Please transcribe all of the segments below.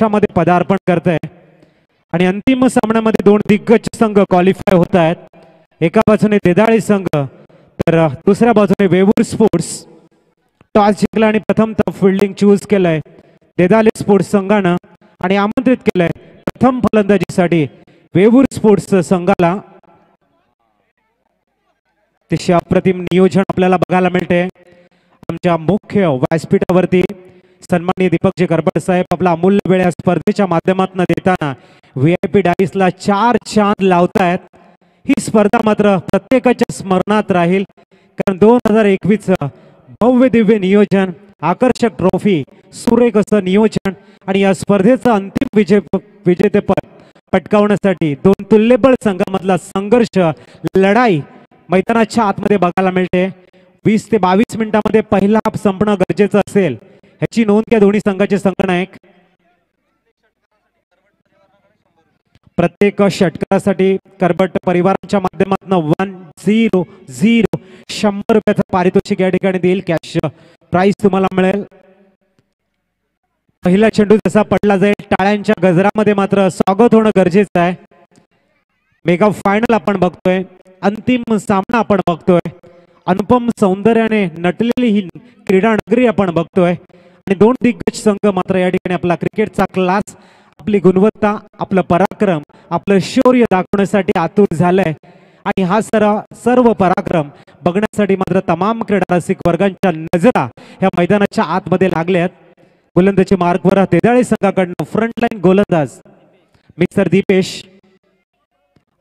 महाराष्ट्रामध्ये पदार्पण करत आहे आणि अंतिम सामन्यामध्ये दोन दिग्गज संघ क्वालिफाय होत आहेत. एका बाजूने देदाळी संघ तर दुसऱ्या बाजूने वेवूर स्पोर्ट्स. टॉस जिंकला आणि प्रथम फिल्डिंग चूज केलंय देदाळी स्पोर्ट्स संघानं आणि आमंत्रित केलंय प्रथम फलंदाजीसाठी वेवूर स्पोर्ट्स संघाला. अतिशय अप्रतिम नियोजन आपल्याला बघायला मिळते. आमच्या मुख्य व्यासपीठावरती सन्माननीय दीपकजी करबड साहेब आपला अमूल्य वेळ या स्पर्धेच्या माध्यमातून देताना VIP डाईसला 4 चांद लावतायत. ही स्पर्धा मात्र प्रत्येकाच्या स्मरणात राहील कारण 2021 भव्य दिव्य नियोजन, आकर्षक ट्रॉफी, सुरेख असं नियोजन आणि या स्पर्धेचं अंतिम विजेतेपद पटकावण्यासाठी दोन तुल्यबळ संघामधला संघर्ष, लढाई मैदानाच्या आतमध्ये बघायला मिळते. 20 ते 22 मिनिटांमध्ये पहिला हाफ संपणं गरजेचं असेल ह्याची नोंद घ्या दोन्ही संघाचे संघनायक. प्रत्येक षटकारासाठी करबट परिवारांच्या माध्यमातून 100 100 रुपयाचं पारितोषिक या ठिकाणी देईल. कॅश प्राइस तुम्हाला मिळेल. पहिला चेंडू जसा पडला जाईल टाळ्यांच्या गजरामध्ये मात्र स्वागत होणं गरजेचं आहे. मेगा फायनल आपण बघतोय, अंतिम सामना आपण बघतोय, अनुपम सौंदर्याने नटलेली ही क्रीडा नगरी आपण बघतोय आणि दोन दिग्गज संघ मात्र या ठिकाणी आपला क्रिकेटचा क्लास, आपली गुणवत्ता, आपलं पराक्रम, आपलं शौर्य दाखवण्यासाठी आतुर झालंय आणि हा सर्व पराक्रम बघण्यासाठी मात्र तमाम क्रीडा रसिक वर्गांच्या नजरा ह्या मैदानाच्या आतमध्ये लागल्यात. गोलंदाजी मार्कवर देदाळे संघाकडनं फ्रंटलाईन गोलंदाज मिस्टर दीपेश.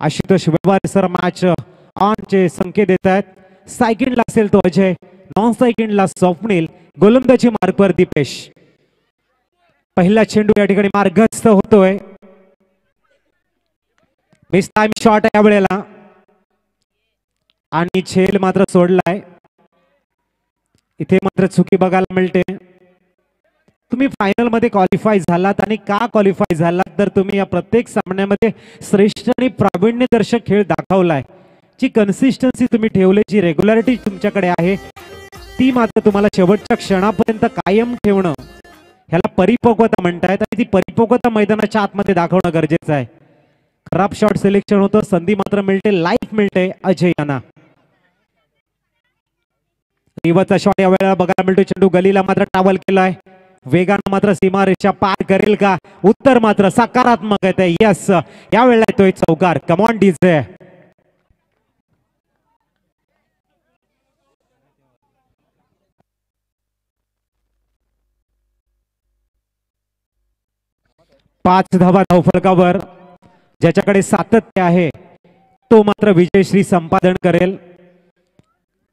आशुतोष व्यवहार सर मॅच ऑन चे संकेत देत आहेत. सायकलला असेल तो अजय, नॉन सायकलला स्वप्नील, गोलंदाजी मार्कवर दीपेश. पहिला चेंडू या ठिकाणी मार्गस्थ होतोय. मिस टाइम शॉट या वेळेला आणि झेल मात्र सोडलाय. इथे मात्र चुकी बघायला मिळते. तुम्ही फायनल मध्ये क्वालिफाय झालात आणि का क्वालिफाय झालात तर तुम्ही या प्रत्येक सामन्यामध्ये श्रेष्ठ आणि प्रावीण्यदर्शक खेळ दाखवलाय. जी कन्सिस्टन्सी तुम्ही ठेवली, जी रेग्युलरिटी तुमच्याकडे आहे ती मात्र तुम्हाला शेवटच्या क्षणापर्यंत कायम ठेवणं ह्याला परिपक्वता म्हणतायत आणि ती परिपक्वता मैदानाच्या आतमध्ये दाखवणं गरजेचं आहे. खराब शॉट सिलेक्शन होतं, संधी मात्र मिळते, लाईफ मिळते अजय यांना. रिवाचा शॉट या वेळेला बघायला मिळतो. चेंडू गलीला मात्र टावल केलाय. वेगानं मात्र सीमारेषा पार करेल का? उत्तर मात्र सकारात्मक आहे. यस, या वेळेला येतोय चौकार. Come on DJ. पाच धावा धावफलकावर. ज्याच्याकडे सातत्य आहे तो मात्र विजयश्री संपादन करेल.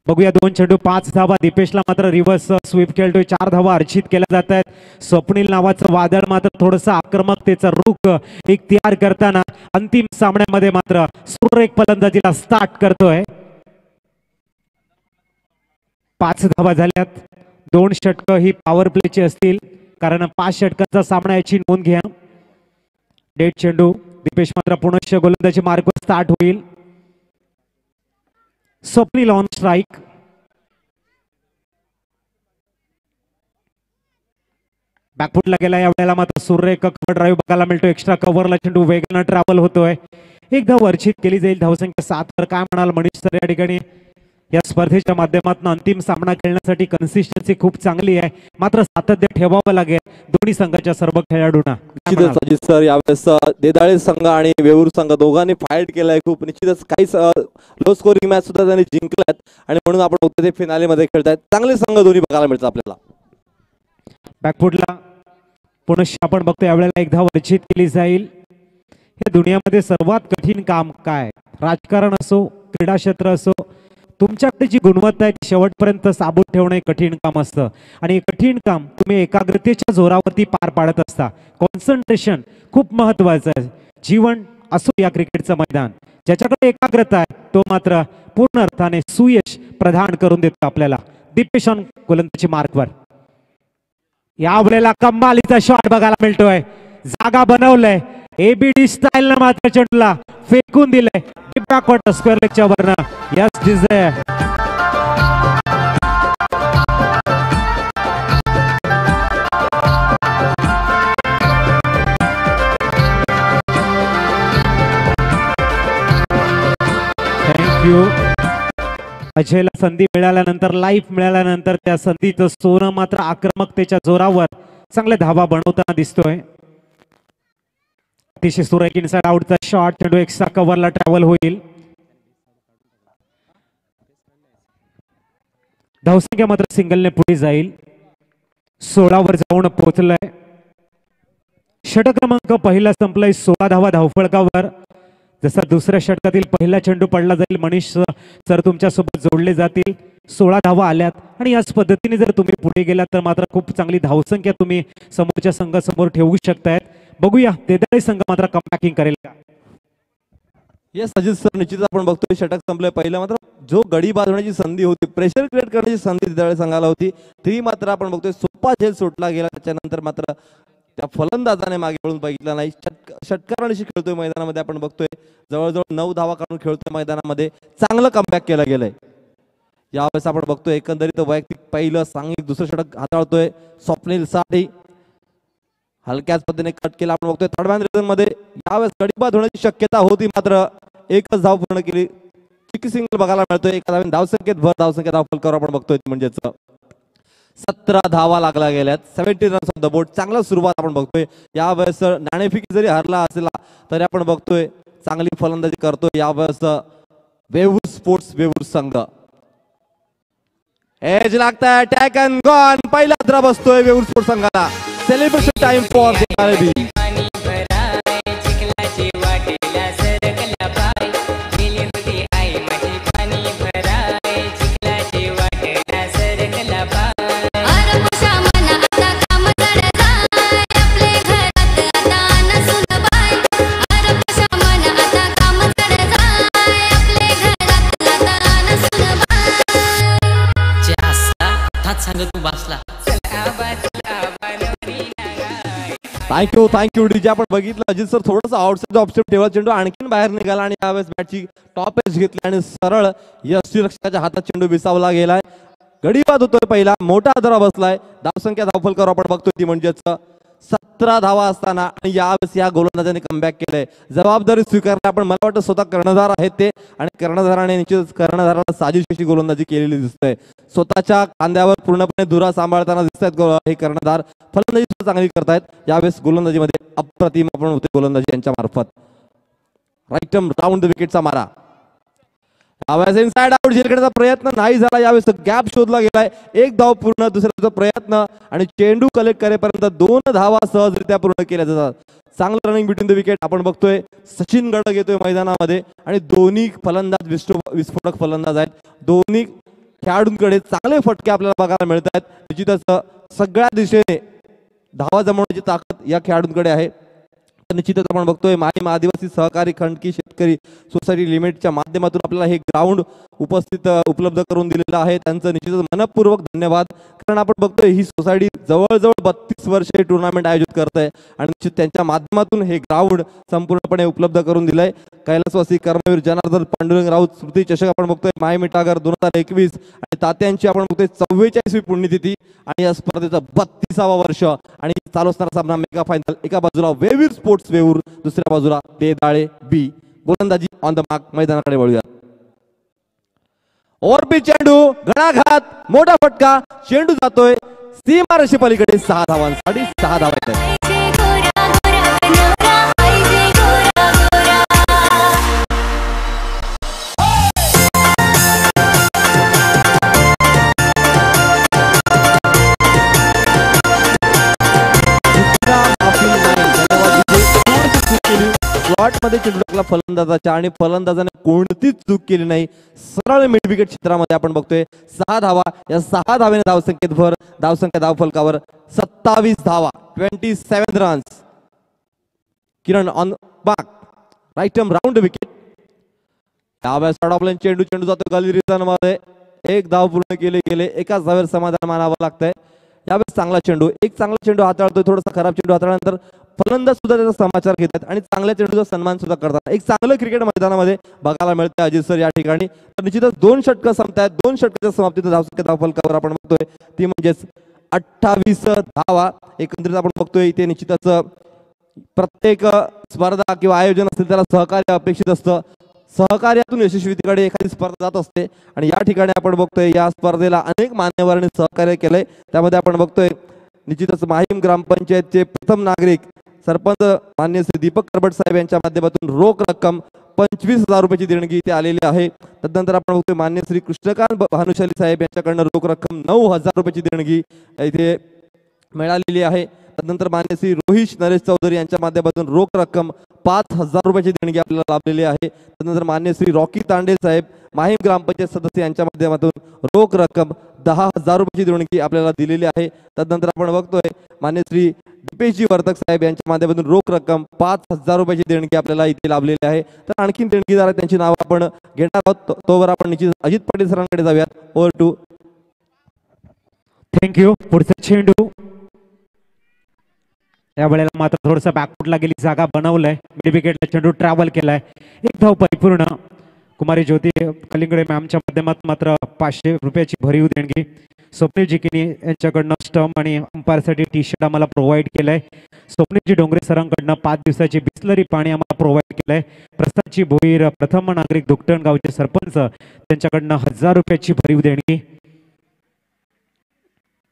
बघूया दोन चेंडू 5 धावा. दीपेशला मात्र रिव्हर्स स्वीप खेळतोय. 4 धावा अर्जित केल्या जात आहेत. स्वप्नील नावाचं वादळ मात्र थोडंसं आक्रमकतेचा रुख इख्तियार करताना अंतिम सामन्यामध्ये मात्र सुरेख फलंदाजीला स्टार्ट करतोय. 5 धावा झाल्यात. 2 षटकं ही पॉवर प्लेची असतील कारण 5 षटकांचा सामना याची नोंद घ्या. डेट चेंडू. दीपेश मात्र पुनश्च गोलंदाजी मार्गवर स्टार्ट होईल. Swapnil on strike. बॅकफुटला गेला या वेळेला मात्र सुरेख कव्हर ड्राईव्ह बघायला मिळतो. एक्स्ट्रा कव्हरला चेंडू वेगानं ट्रॅव्हल होतोय. एकदा वर्षित केली जाईल. धावसंख्या 7 वर. काय म्हणाल मनीष सर? या ठिकाणी या स्पर्धेच्या माध्यमातून अंतिम सामना खेळण्यासाठी कन्सिस्टन्सी खूप चांगली आहे, मात्र सातत्य ठेवावं लागेल दोन्ही संघाच्या सर्व खेळाडूंना. निश्चितच सर, यावेळेस देदाळे संघ आणि वेवूर संघ दोघांनी फाईट केलाय खूप. निश्चितच काही लो स्कोरिंग मॅच सुद्धा त्यांनी जिंकल्यात आणि म्हणून आपण बघतो ते फिनाले मध्ये खेळतायत. चांगले संघ दोन्ही बघायला मिळतात आपल्याला. बॅकफुटला पुनश्च आपण बघतो यावेळेला एकदा वर्षित केली जाईल. या दुनियामध्ये सर्वात कठीण काम काय? राजकारण असो, क्रीडा क्षेत्र असो, तुमच्याकडे जी गुणवत्ता आहे ती शेवटपर्यंत साबूत ठेवणं एक कठीण काम असतं आणि हे कठीण काम तुम्ही एकाग्रतेच्या जोरावरती पार पाडत असता. कॉन्सन्ट्रेशन खूप महत्वाचं आहे. जीवन असो या क्रिकेटचं मैदान, ज्याच्याकडे एकाग्रता आहे तो मात्र पूर्ण अर्थाने सुयश प्रदान करून देतो आपल्याला. दीपेश गोलंदाजी मार्कवर. या वेळेला कमालीचा शॉट बघायला मिळतोय. जागा बनवलंय. एबीडी स्टाईल न मात्र चेंडूला फेकून दिलंय बॅकवर्ड स्क्वेअर लेगच्या वरनं. Yes DJ. यू. अजयला संधी मिळाल्यानंतर लाईफ मिळाल्यानंतर त्या संधीचं सोनं मात्र आक्रमकतेच्या जोरावर चांगल्या धावा बनवताना दिसतोय. अतिशय सुरेख इनसाइड आउटचा शॉट, चेंडू एक्स्ट्रा कव्हरला ट्रॅव्हल होईल. धावसंख्या मात्र सिंगलने पुढे जाईल. 16 वर जाऊन पोहोचलाय. षटक क्रमांक पहिला संपलाय 16 धावा धावफळकावर. जसा दुसऱ्या षटकातील पहिला चेंडू पडला जाईल मनीष सर तुमच्या सोबत जोडले जातील. 16 धावा आल्यात आणि याच पद्धतीने जर तुम्ही पुढे गेलात तर मात्र खूप चांगली धावसंख्या तुम्ही समोरच्या संघासमोर ठेवू शकतायत. बघूया देदाळे संघ मात्र कमबॅकिंग करेल का. येस अजित सर, निश्चित आपण बघतोय षटक संपलंय पहिलं, मात्र जो गडी बांधण्याची संधी होती, प्रेशर क्रिएट करण्याची संधी देदाळे संघाला होती, ती मात्र आपण बघतोय सोपा झेल सुटला गेला. त्याच्यानंतर मात्र त्या फलंदाजाने मागे वळून बघितला नाही. षटकारांशी खेळतोय मैदानामध्ये. आपण बघतोय जवळजवळ 9 धावा काढून खेळतोय मैदानामध्ये. चांगलं कमबॅक केलं गेलंय. यावेळेस आपण बघतोय एकंदरीत वैयक्तिक पहिलं सांघिक दुसरं षटक हाताळतोय स्वप्नील साठी. हलक्याच पद्धतीने कट केला. आपण बघतोय थर्ड मॅन रिझन मध्ये यावेळेस गडीबाद होण्याची शक्यता होती, मात्र एकच धाव पूर्ण केली. चिकी सिंगल बघायला मिळतोय. एका धावेने धावसंख्येत भर, धावसंख्येत धावफलकावर आपण बघतोय म्हणजेच 17 धावा लागला गेल्यात. 70 रन्स ऑन द बोर्ड. चांगला सुरुवात आपण बघतोय. यावेळेस नाणेफेकी जरी हरला असला तरी आपण बघतोय चांगली फलंदाजी करतोय यावेळेस वेवूर स्पोर्ट्स वेवूर संघ. एज लागताय, टॅक अँड गॉन. पहिला द्र बसतोय वेवूर स्पोर्ट्स संघाला. सेलिब्रेशन टाइम फॉर देदाळे. Thank you DJ. आपण बघितलं अजित सर थोडंसं आउटसाइड ऑफस्टेप ठेवला, चेंडू आणखीन बाहेर निघाला आणि यावेळेस बॅटची टॉप एज घेतली आणि सरळ यष्टीरक्षकाच्या हातात चेंडू विसावला गेलाय. गडीबाद होतोय पहिला. मोठा आदरा बसलाय. धावसंख्या धावफलकावर आपण बघतोय ती म्हणजेच 17 धावा असताना आणि यावेळेस या गोलंदाजाने कमबॅक केलंय. जबाबदारी स्वीकारली. आपण मला वाटतं स्वतः कर्णधार आहेत ते आणि कर्णधाराने निश्चितच कर्णधाराला साजेशी गोलंदाजी केलेली दिसते. स्वतःच्या खांद्यावर पूर्णपणे धुरा सांभाळताना दिसत हे कर्णधार. फलंदाजी चांगली करतायत यावेळेस. गोलंदाजीमध्ये अप्रतिम आपण होते गोलंदाजी यांच्या मार्फत. राईट राऊंड द विकेटचा मारा. यावेळेस इनसाइड आउट झेल करण्याचा प्रयत्न नाही झाला. यावेळेस गॅप शोधला गेलाय. एक धाव पूर्ण, दुसऱ्याचा प्रयत्न आणि चेंडू कलेक्ट करेपर्यंत 2 धावा सहजरित्या पूर्ण केल्या जातात. चांगलं रनिंग बिटवीन द विकेट आपण बघतोय. सचिन गडक येतोय मैदानामध्ये आणि दोन्ही फलंदाज विस्फोटक फलंदाज आहेत. दोन्ही खेळाडूंकडे चांगले फटके आपल्याला बघायला मिळत आहेत. निश्चितच सगळ्या दिशेने धावा जमवण्याची ताकद या खेळाडूंकडे आहे. निश्चितच आपण बघतोय माहीम आदिवासी सहकारी खंडकी शेतकरी सोसायटी लिमिटेडच्या माध्यमातून आपल्याला हे ग्राउंड उपलब्ध करून दिलेलं आहे. त्यांचं निश्चितच मनपूर्वक धन्यवाद. कारण आपण बघतोय ही सोसायटी जवळजवळ 32 वर्ष हे टुर्नामेंट आयोजित करत आहे आणि निश्चित त्यांच्या माध्यमातून हे ग्राउंड संपूर्णपणे उपलब्ध करून दिलंय. कैलासवासी कर्मवीर जनार्दन पांडुरंग राऊत स्मृती चषक आपण बघतोय माहीम मिठागर 2021 आणि तात्यांची आपण बघतोय 44वी पुण्यतिथी आणि या स्पर्धेचं 32वा वर्ष आणि चालू असणारा सामना मेगा फायनल. एका बाजूला वेवूर स्पोर्ट्स वेवूर, दुसऱ्या बाजूला देदाळे बी. गोलंदाजी ऑन द मार्क. मैदानाकडे वळूया. ओव्हरपिच चेंडू, गळाघात, मोठा फटका. चेंडू जातोय सीमारेषे पलीकडे. 6 धावांसाठी 6 धावा आहेत. मध्ये चेंडू टाकला फलंदाजाच्या आणि फलंदाजाने कोणतीच चूक केली नाही. सरळ मिड विकेट क्षेत्रामध्ये आपण बघतोय 6 धावा. या 6 धावेने धावसंख्येत भर, धावसंख्या धावफलकावर 27 धावा, 27 रन्स. किरण ऑन बाक. Right round wicket. यावेळेस ऑफलाईन चेंडू जातो गली रिटर्न मध्ये. 1 धाव पूर्ण केले गेले. एकाच धावेवर समाधान मानावं लागतंय. यावेळेस चांगला चेंडू, एक चांगला चेंडू हाताळतोय. थोडासा खराब चेंडू हाताळल्यानंतर फलंदाज सुद्धा त्याचा समाचार घेतात आणि चांगल्या चेंडूचा सन्मान सुद्धा करतात. एक चांगलं क्रिकेट मैदानामध्ये बघायला मिळतं अजित सर या ठिकाणी. तर निश्चितच 2 षटकं संपतायत. 2 षटकाच्या समाप्तीत धावसंख्या धावफलकावर आपण बघतोय ती म्हणजेच 28 धावा. एकंदरीत आपण बघतोय इथे निश्चितच प्रत्येक स्पर्धा किंवा आयोजन असेल त्याला सहकार्य अपेक्षित असतं. सहकार्यातून यशस्वीतेकडे एखादी स्पर्धा जात असते आणि या ठिकाणी आपण बघतोय या स्पर्धेला अनेक मान्यवरांनी सहकार्य केलंय। त्यामध्ये आपण बघतोय निश्चितच माहीम ग्रामपंचायतचे प्रथम नागरिक सरपंच मान्य श्री दीपक करबट साहेब यांच्या माध्यमातून रोख रक्कम 25,000 रुपयाची देणगी इथे आलेली आहे। तदनंतर आपण बघतोय मान्य श्री कृष्णकांत भानुशाली साहेब यांच्याकडनं रोख रक्कम 9,000 रुपयाची देणगी इथे मिळालेली आहे। तदनंतर मान्य श्री रोहिश नरेश चौधरी यांच्या माध्यमातून रोख रक्कम 5,000 रुपयाची देणगी आपल्याला लाभलेली आहे। तदनंतर मान्य श्री रॉकी तांडे साहेब माहीम ग्रामपंचायत सदस्य यांच्या माध्यमातून रोख रक्कम 10,000 रुपयाची देणगी आपल्याला दिलेली आहे। तदनंतर आपण बघतोय मान्य श्री दीपेशजी वर्तक साहेब यांच्या माध्यमातून रोख रक्कम 5,000 रुपयाची देणगी आपल्याला इथे लाभलेली आहे। तर आणखीन देणगीदार आहेत त्यांची नाव आपण घेणार आहोत, तोवर आपण निश्चित अजित पाटील सरांकडे जाऊयात। Over two. थँक्यू। पुढचा चेंडू या वेळेला मात्र थोडंसं बॅकफुटला गेली जागा बनवलंय, मिड विकेटला चेंडू ट्रॅव्हल केलाय, एक धाव परिपूर्ण। कुमारी ज्योती कलिंगडे मॅमच्या माध्यमातून मात्र 500 रुपयाची भरीव देणगी। स्वप्नील जिकिनी यांच्याकडनं स्टंप आणि अंपायरसाठी टी शर्ट आम्हाला प्रोव्हाइड केलंय। स्वप्नीलजी डोंगरे सरांकडनं 5 दिवसाची बिस्लरी पाणी आम्हाला प्रोव्हाइड केलंय। प्रसादजी भोईर प्रथम नागरिक दुकटण गावचे सरपंच त्यांच्याकडनं 1000 रुपयाची भरीव देणगी।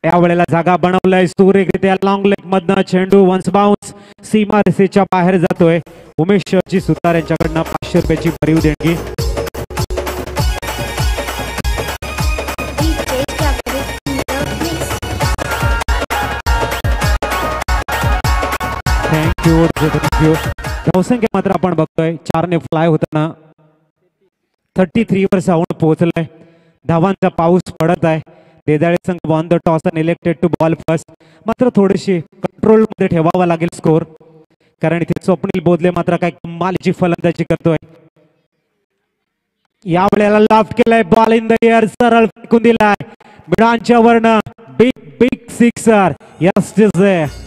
या वेळेला जागा बनवलाय सुरेखरित्या लॉंग लेग मधनं चेंडू वन्स बाउन्स सीमा रेषेच्या बाहेर जातोय। उमेश जी सुतार यांच्याकडनं 500 रुपयाची भरीव देणगी। थँक्यू। धावसंख्या मात्र आपण बघतोय 4ने फ्लाय होताना 33 वर जाऊन पोहोचलाय। धावांचा पाऊस पडत आहे। देदाळे संघ on the toss and elected to bowl first. मात्र थोडीशी कंट्रोल मध्ये ठेवावा लागेल स्कोर, कारण इथे स्वप्नील बोधले मात्र काय कमालीची फलंदाजी करतोय। या वेळेला लॉफ्ट केलाय, बॉल इन द एअर सरळ फेकून दिलाय मिडांच्या वरनं, big big sixer. Yes this is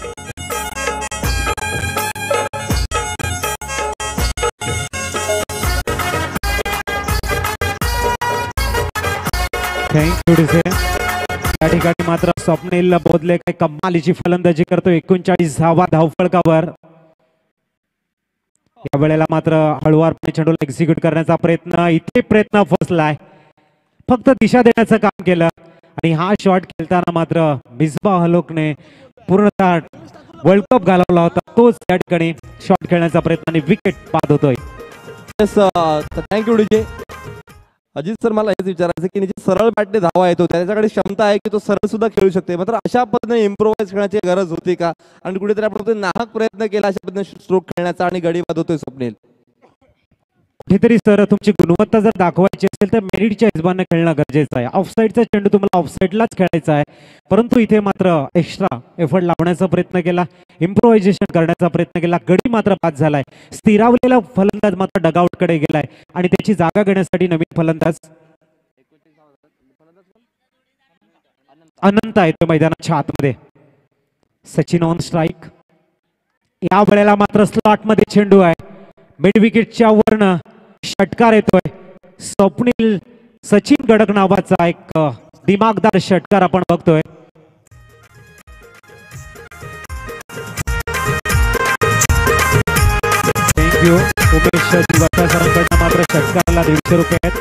thank you डिसे। या ठिकाणी मात्र स्वप्नील बोधले काय कमालीची फलंदाजी करतो, 39 धावा धावफलकावर। या वेळेला मात्र हळुवारपणे चेंडूला एक्झिक्यूट करण्याचा प्रयत्न, इथे प्रयत्न फसलाय, फक्त दिशा देण्याचं काम केलं आणि हा शॉट खेळताना मात्र मिसबाह हलोकने पूर्णतः वर्ल्ड कप घालवला होता, तोच या ठिकाणी शॉट खेळण्याचा प्रयत्न आणि विकेट बाद होतोय। Thank you DJ. अजित सर, मला हेच विचारायचं की निश्चित सरळ बॅटने धावा येतो, त्याच्याकडे क्षमता आहे की तो सरळ सुद्धा खेळू शकते, मात्र अशा पद्धतीने इम्प्रोवाइज खेळण्याची गरज होती का? आणि कुठेतरी आपण नाहक प्रयत्न केला अशा पद्धतीने स्ट्रोक खेळण्याचा आणि गडी बाद होतोय स्वप्नील। कुठेतरी सर तुमची गुणवत्ता जर दाखवायची असेल तर मेरिटच्या हिशोबाने खेळणं गरजेचं आहे। ऑफसाईडचा चेंडू तुम्हाला ऑफसाईडलाच खेळायचा आहे, परंतु इथे मात्र एक्स्ट्रा एफर्ट लावण्याचा प्रयत्न केला, इम्प्रोव्हायझेशन करण्याचा प्रयत्न केला, गडी मात्र बाद झालाय। स्थिरावलेला फलंदाज मात्र डगआउटकडे गेलाय आणि त्याची जागा घेण्यासाठी नवीन फलंदाज अनंत आहे तो मैदानाच्या आतमध्ये। Sachin on strike. या वेळेला मात्र स्लॉट मध्ये चेंडू आहे, मिड विकेटच्या वरनं षटकार येतोय। स्वप्नील सचिन गडक नावाचा एक दिमागदार षटकार आपण बघतोय। थँक्यू। उमेश सरांकडनं मात्र षटकाराला 150 रुपये आहेत,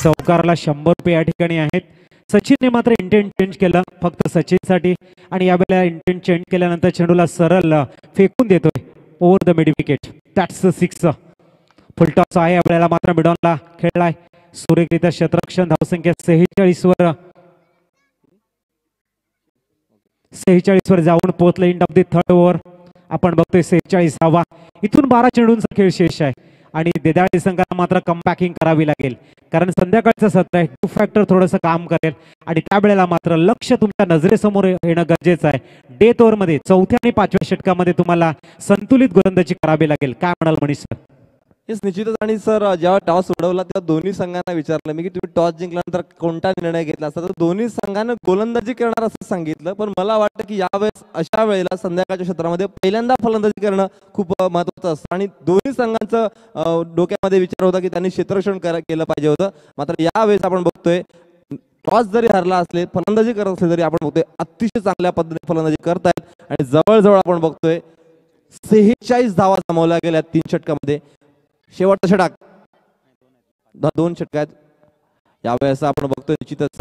चौकाराला 100 रुपये या ठिकाणी आहेत। सचिनने मात्र इंटेंट चेंज केलं फक्त सचिनसाठी आणि यावेळेला इंटेंट चेंज केल्यानंतर चेंडूला सरळ फेकून देतोय over the mid wicket. That's the 6। Full toss आहे, आपल्याला मात्र मिडॉनला खेळलाय सुरेखरित्या क्षेत्ररक्षण। धावसंख्या 46 वर जाऊन पोहोचले। End of the third over आपण बघतोय 46 धावा, इथून 12 चेंडूंचा खेळ शेष आहे आणि देदाळे संघाला मात्र कमबॅकिंग करावी लागेल, कारण संध्याकाळचं सत्र आहे, टू फॅक्टर थोडंसं काम करेल आणि त्यावेळेला मात्र लक्ष तुमच्या नजरेसमोर येणं गरजेचं आहे। डेथ ओव्हर मध्ये 4थ्या आणि 5व्या षटकामध्ये तुम्हाला संतुलित गोलंदाजी करावी लागेल। काय म्हणाल मनीष सर? येस, निश्चितच। आणि सर जेव्हा टॉस उडवला तेव्हा दोन्ही संघांना विचारलं मी की तुम्ही टॉस जिंकल्यानंतर कोणता निर्णय घेतला असता, तर दोन्ही संघानं गोलंदाजी करणार असं सांगितलं, पण मला वाटतं की यावेळेस अशा वेळेला संध्याकाळच्या क्षेत्रामध्ये पहिल्यांदा फलंदाजी करणं खूप महत्त्वाचं असतं आणि दोन्ही संघांचं डोक्यामध्ये विचार होता की त्यांनी क्षेत्ररक्षण केलं पाहिजे होतं। मात्र यावेळेस आपण बघतोय टॉस जरी हरला असले, फलंदाजी करत असले तरी आपण बघतोय अतिशय चांगल्या पद्धतीने फलंदाजी करतायत आणि जवळजवळ आपण बघतोय 46 धावा जमवल्या गेल्या 3 षटकामध्ये। शेवटचा षटक 2 षटक आहेत. यावेळेस आपण बघतोय निश्चितच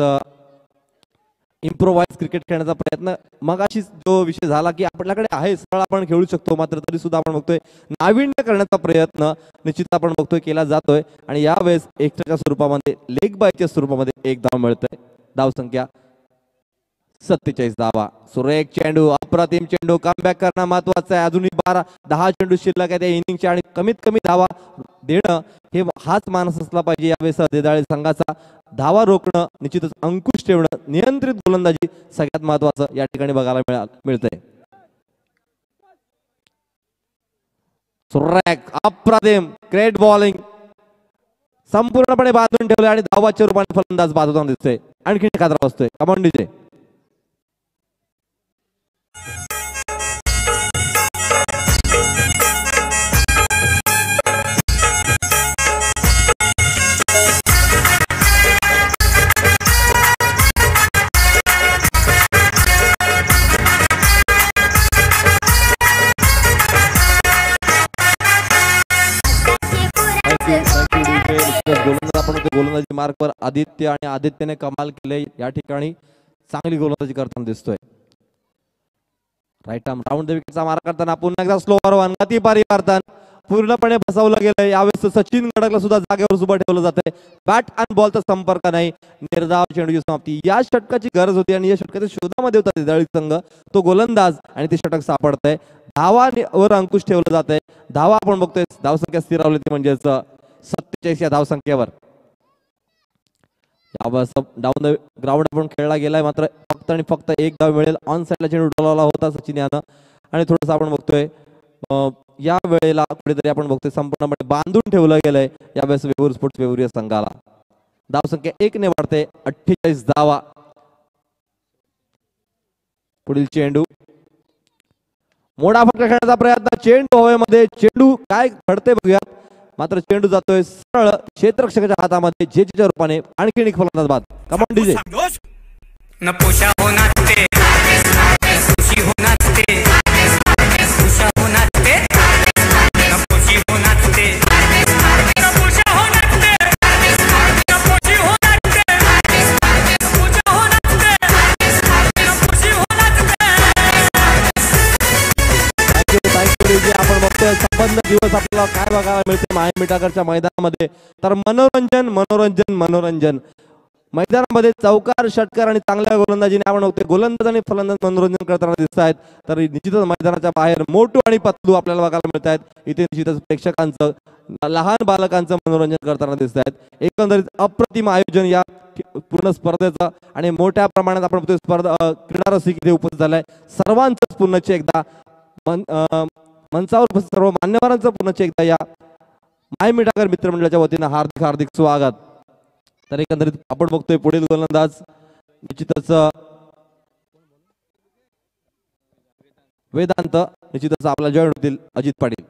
इम्प्रोवाइज क्रिकेट खेळण्याचा प्रयत्न मगाशी जो विषय झाला की आपल्याकडे आहे सरळ आपण खेळू शकतो, मात्र तरी सुद्धा आपण बघतोय नाविन्य करण्याचा प्रयत्न निश्चित आपण बघतोय केला जातोय. आणि यावेळेस एक्स्ट्राच्या स्वरूपामध्ये लेग बायच्या स्वरूपामध्ये एक धाव मिळतोय. धाव संख्या 47 धावा. सुरेख चेंडू, अप्रतिम चेंडू, कमबॅक करणं महत्वाचं आहे. अजूनही 10 चेंडू शिल्लक आहे त्या इनिंगच्या आणि कमीत कमी धावा देणं हे हाच मानस असला पाहिजे यावेळेस देदाळे संघाचा. धावा रोखणं, निश्चितच अंकुश ठेवणं, नियंत्रित गोलंदाजी सगळ्यात महत्वाचं या ठिकाणी बघायला मिळतंय. सुरेख, अप्रतिम, ग्रेट बॉलिंग, संपूर्णपणे बांधून ठेवले आणि धावाच्या रूपाने फलंदाज बाजूला दिसतोय. आणखी खात्रा बसतोय. Come on DJ. गोलंदाजी मार्कवर आदित्य आणि आदित्यने कमाल केले या ठिकाणी. चांगली गोलंदाजी करताना दिसतोय. राईट आर्म राऊंड द विकेटचा मारा करताना पुन्हा एकदा स्लोवर वनगती परिवर्तन पूर्णपणे बसवलं गेलंय. यावेळेस सचिन गडकला सुद्धा जागेवर उभं ठेवलं जातंय. बॅट आणि बॉलचा संपर्क नाही. निर्धाव चेंडूची समाप्ती. या षटकाची गरज होती आणि या षटकाच्या शोधामध्ये होता देदाळी संघ. तो गोलंदाज आणि ते षटक सापडतंय. धावावर अंकुश ठेवलं जातंय. धावा आपण बघतोय धावसंख्या स्थिरावली ती म्हणजेच 47 या धावसंख्येवर. डाऊन द ग्राउंड आपण खेळला गेलाय, मात्र फक्त आणि फक्त एक धाव मिळेल. ऑन साईडला चेंडू डोलावला होता सचिन यानं आणि थोडंसं आपण बघतोय या वेळेला कुठेतरी आपण बघतोय संपूर्णपणे बांधून ठेवलं गेलंय यावेळेस वेवूर स्पोर्ट्स वेवूर या संघाला. धावसंख्या 1 ने वाढते. 48 धावा. पुढील चेंडू मोडा फटका खेळण्याचा प्रयत्न. चेंडू हवेमध्ये. चेंडू काय घडते बघूया, मात्र चेंडू जातोय सरळ क्षेत्ररक्षकाच्या हातामध्ये. जेच्या रूपाने आणखी एक फलंदाज बाद. Command DJ. नपोशा हो नाचते, खुशी हो नाचते, खुशा हो नाचते, नपोशी हो नाचते, नपोशा हो नाचते, नपोशी हो नाचते, खुशा हो नाचते, नपोशी हो नाचते. आपण बघतोय संबंध दिवस आपल्याला काय बघायला मिळते माहीमिठागरच्या मैदानामध्ये. तर मनोरंजन मनोरंजन मनोरंजन मैदानामध्ये चौकार षटकार आणि चांगल्या गोलंदाजीने आपण बघतोय गोलंदाज आणि फलंदाज मनोरंजन करताना दिसत आहेत. तर निश्चितच मैदानाच्या बाहेर मोटू आणि पतलू आपल्याला बघायला मिळत आहेत. इथे निश्चितच प्रेक्षकांचं लहान बालकांचं मनोरंजन करताना दिसत आहेत. एकंदरीत अप्रतिम आयोजन या पूर्ण स्पर्धेचं आणि मोठ्या प्रमाणात आपण बघतोय स्पर्धा क्रीडा रसिक इथे उपस्थित झालाय. सर्वांचंच पुन्हा एकदा मंचावर उपस्थित सर्व मान्यवरांचं पुन्हा एकदा या माहीमिठागर मित्रमंडळाच्या वतीनं हार्दिक हार्दिक स्वागत. तर एकंदरीत आपण बघतोय पुढील गोलंदाज निश्चितच वेदांत. निश्चितच आपला जॉईन होतील अजित पाटील.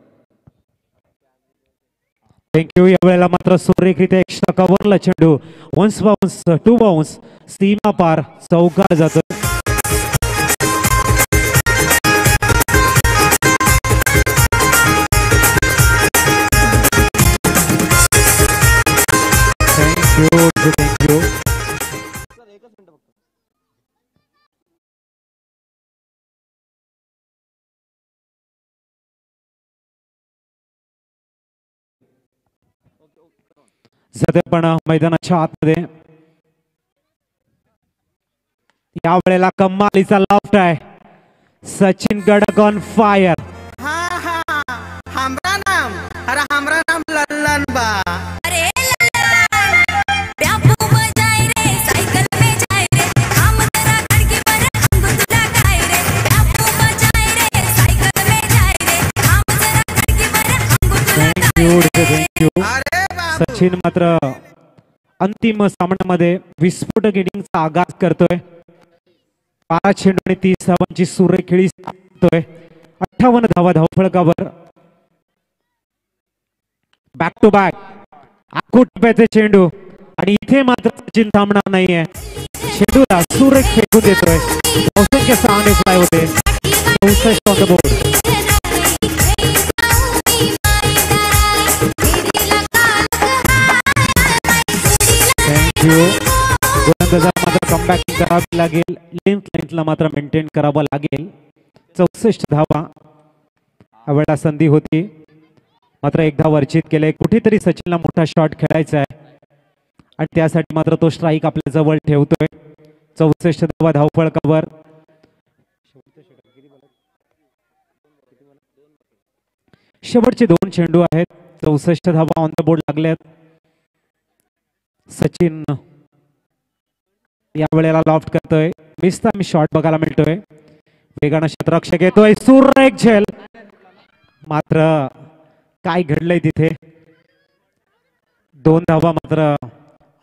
थँक्यू. यावेळेला मात्र सुरेखरित्या एक्स्ट्रा कव्हरला चेंडू 1 बाउन्स 2 बाउन्स सीमा पार चौकार जातो. थँक्यू. सध्या पण मैदानाच्या आतमध्ये या वेळेला कमालीचा लॉफ्ट आहे. Sachin Gandak on fire. हमरा नाम लल्लन बा. सचिन मात्र अंतिम सामन्यामध्ये विस्फोटक इनिंगचा आगाज करतोय. 12 चेंडू आणि 30 धावांची सुरेख खेळी साधतोय. 58 धावा धावफलकावर. बॅक टू बॅक आकुटप्याचे चेंडू आणि इथे मात्र सचिन थांबणार नाहीये. चेंडूला सुरेख फेकून देतोय. धावसंख्या 6 ने फ्लाय होते. 64 ऑन द बोर्ड. गोलंदाजाला मात्र कमबॅक करावी लागेल, लेंथला मात्र मेंटेन करावं लागेल. 64 धावा यावेळेला संधी होती, मात्र एकदा वर्जित केलंय. कुठेतरी सचिनला मोठा शॉट खेळायचा आहे आणि त्यासाठी मात्र तो स्ट्राईक आपल्या जवळ ठेवतोय. 64 धावा धावफळकावर. शेवटचे 2 चेंडू आहेत. 64 धावा ऑन द बोर्ड लागल्यात. सचिन या वेळेला लॉफ्ट करतोय, मिसता मी शॉट बघायला मिळतोय. वेगानं क्षेत्ररक्षक येतोय, सुरेख झेल. मात्र काय घडलंय तिथे, 2 धावा मात्र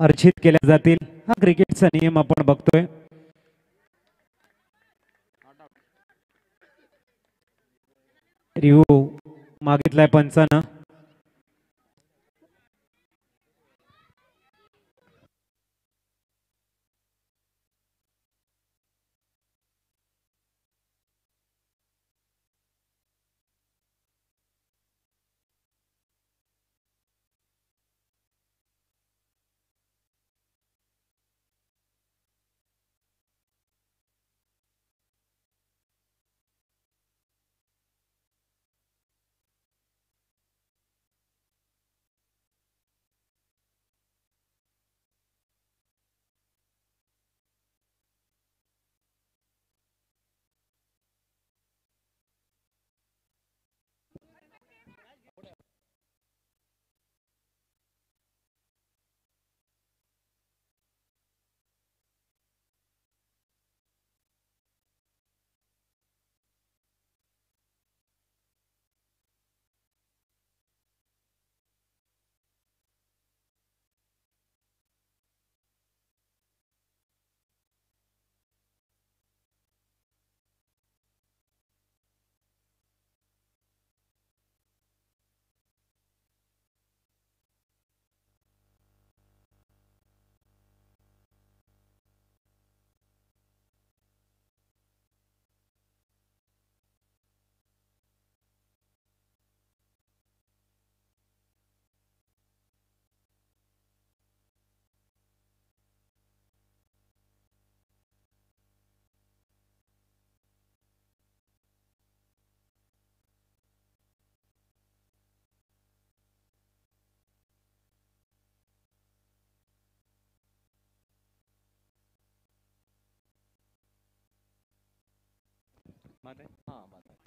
अर्जित केल्या जातील. हा क्रिकेटचा नियम आपण बघतोय. रिव्ह्यू मागितलाय पंचानं.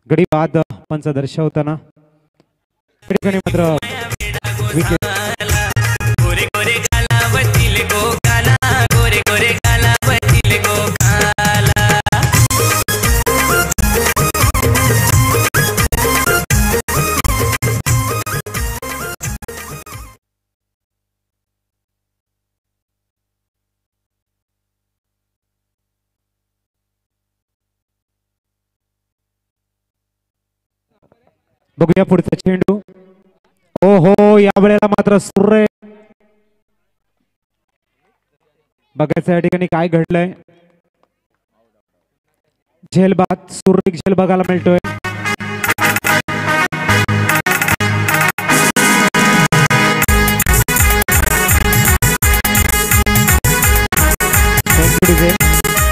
गडी बाद पंच दर्शवताना मात्र विकेट. गोरे गोरे गालावतील गोगाला, गोरे गोरे गालावतील गोगाला. बघूया पुढचा चेंडू. ओहो, या वेळेला मात्र सुरेख. बघायचं या ठिकाणी काय घडलंय. झेलबाद, सुरेख झेल बघायला मिळतोय.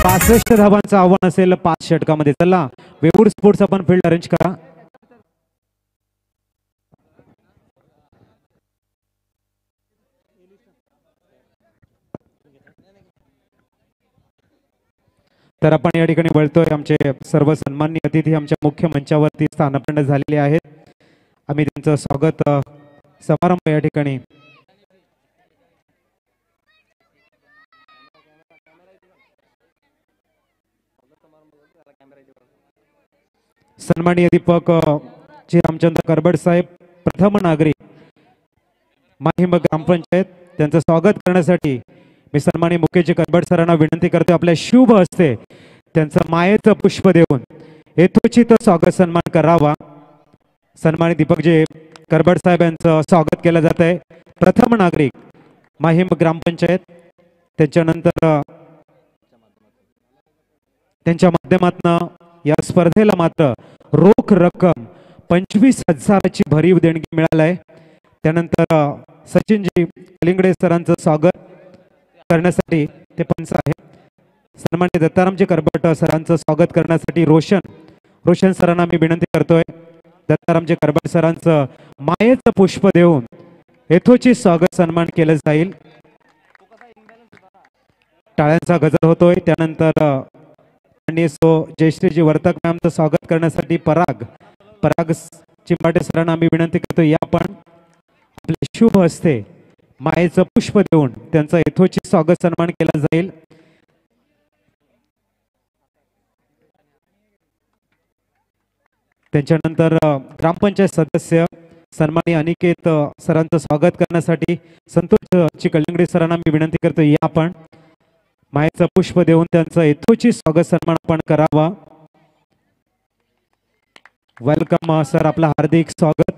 पासष्ट धावांचं आव्हान असेल 5 षटकामध्ये. चला वेवूर स्पोर्ट्स आपण फील्ड अरेंज करा. तर आपण या ठिकाणी वळतोय. आमचे सर्व सन्माननीय अतिथी आमच्या मुख्य मंचावरती स्थानापन्न झालेले आहेत. आम्ही त्यांचं स्वागत समारंभ या ठिकाणी सन्माननीय दीपक जी रामचंद्र करबड साहेब, प्रथम नागरिक माहीम ग्रामपंचायत, त्यांचं स्वागत करण्यासाठी मी सन्माननीय मुकेशजी करबड सरांना विनंती करतो, आपल्या शुभ हस्ते त्यांचं मायेचं पुष्प देऊन यथोचित स्वागत सन्मान करावा. सन्माननीय दीपकजी करबड साहेब यांचं स्वागत केलं जात आहे. प्रथम नागरिक माहीम ग्रामपंचायत, त्याच्यानंतर त्यांच्या माध्यमातून या स्पर्धेला मात्र रोख रक्कम 25,000ची भरीव देणगी मिळाली आहे. त्यानंतर सचिनजी कलिंगडे सरांचं स्वागत करण्यासाठी ते पंच आहे. सन्मान्य दत्तारामजी करबट सरांचं स्वागत करण्यासाठी रोशन सरांना मी विनंती करतोय. दत्तारामजी करबट सरांचं मायेचं पुष्प देऊन यथोचित स्वागत सन्मान केलं जाईल. टाळ्यांचा गजर होतोय. त्यानंतर जयश्रीजी वर्तक मॅमचं स्वागत करण्यासाठी पराग चिंबाटे सरांना मी विनंती करतो या पण आपले शुभ हस्ते मायेचं पुष्प देऊन त्यांचा यथोचित स्वागत सन्मान केला जाईल. त्याच्यानंतर ग्रामपंचायत सदस्य सन्माननीय अनिकेत सरांचं स्वागत करण्यासाठी संतोष चिकलंगडे सरांना मी विनंती करतो या आपण मायेचं पुष्प देऊन त्यांचं यथोचित स्वागत सन्मान आपण करावा. वेलकम सर, आपलं हार्दिक स्वागत.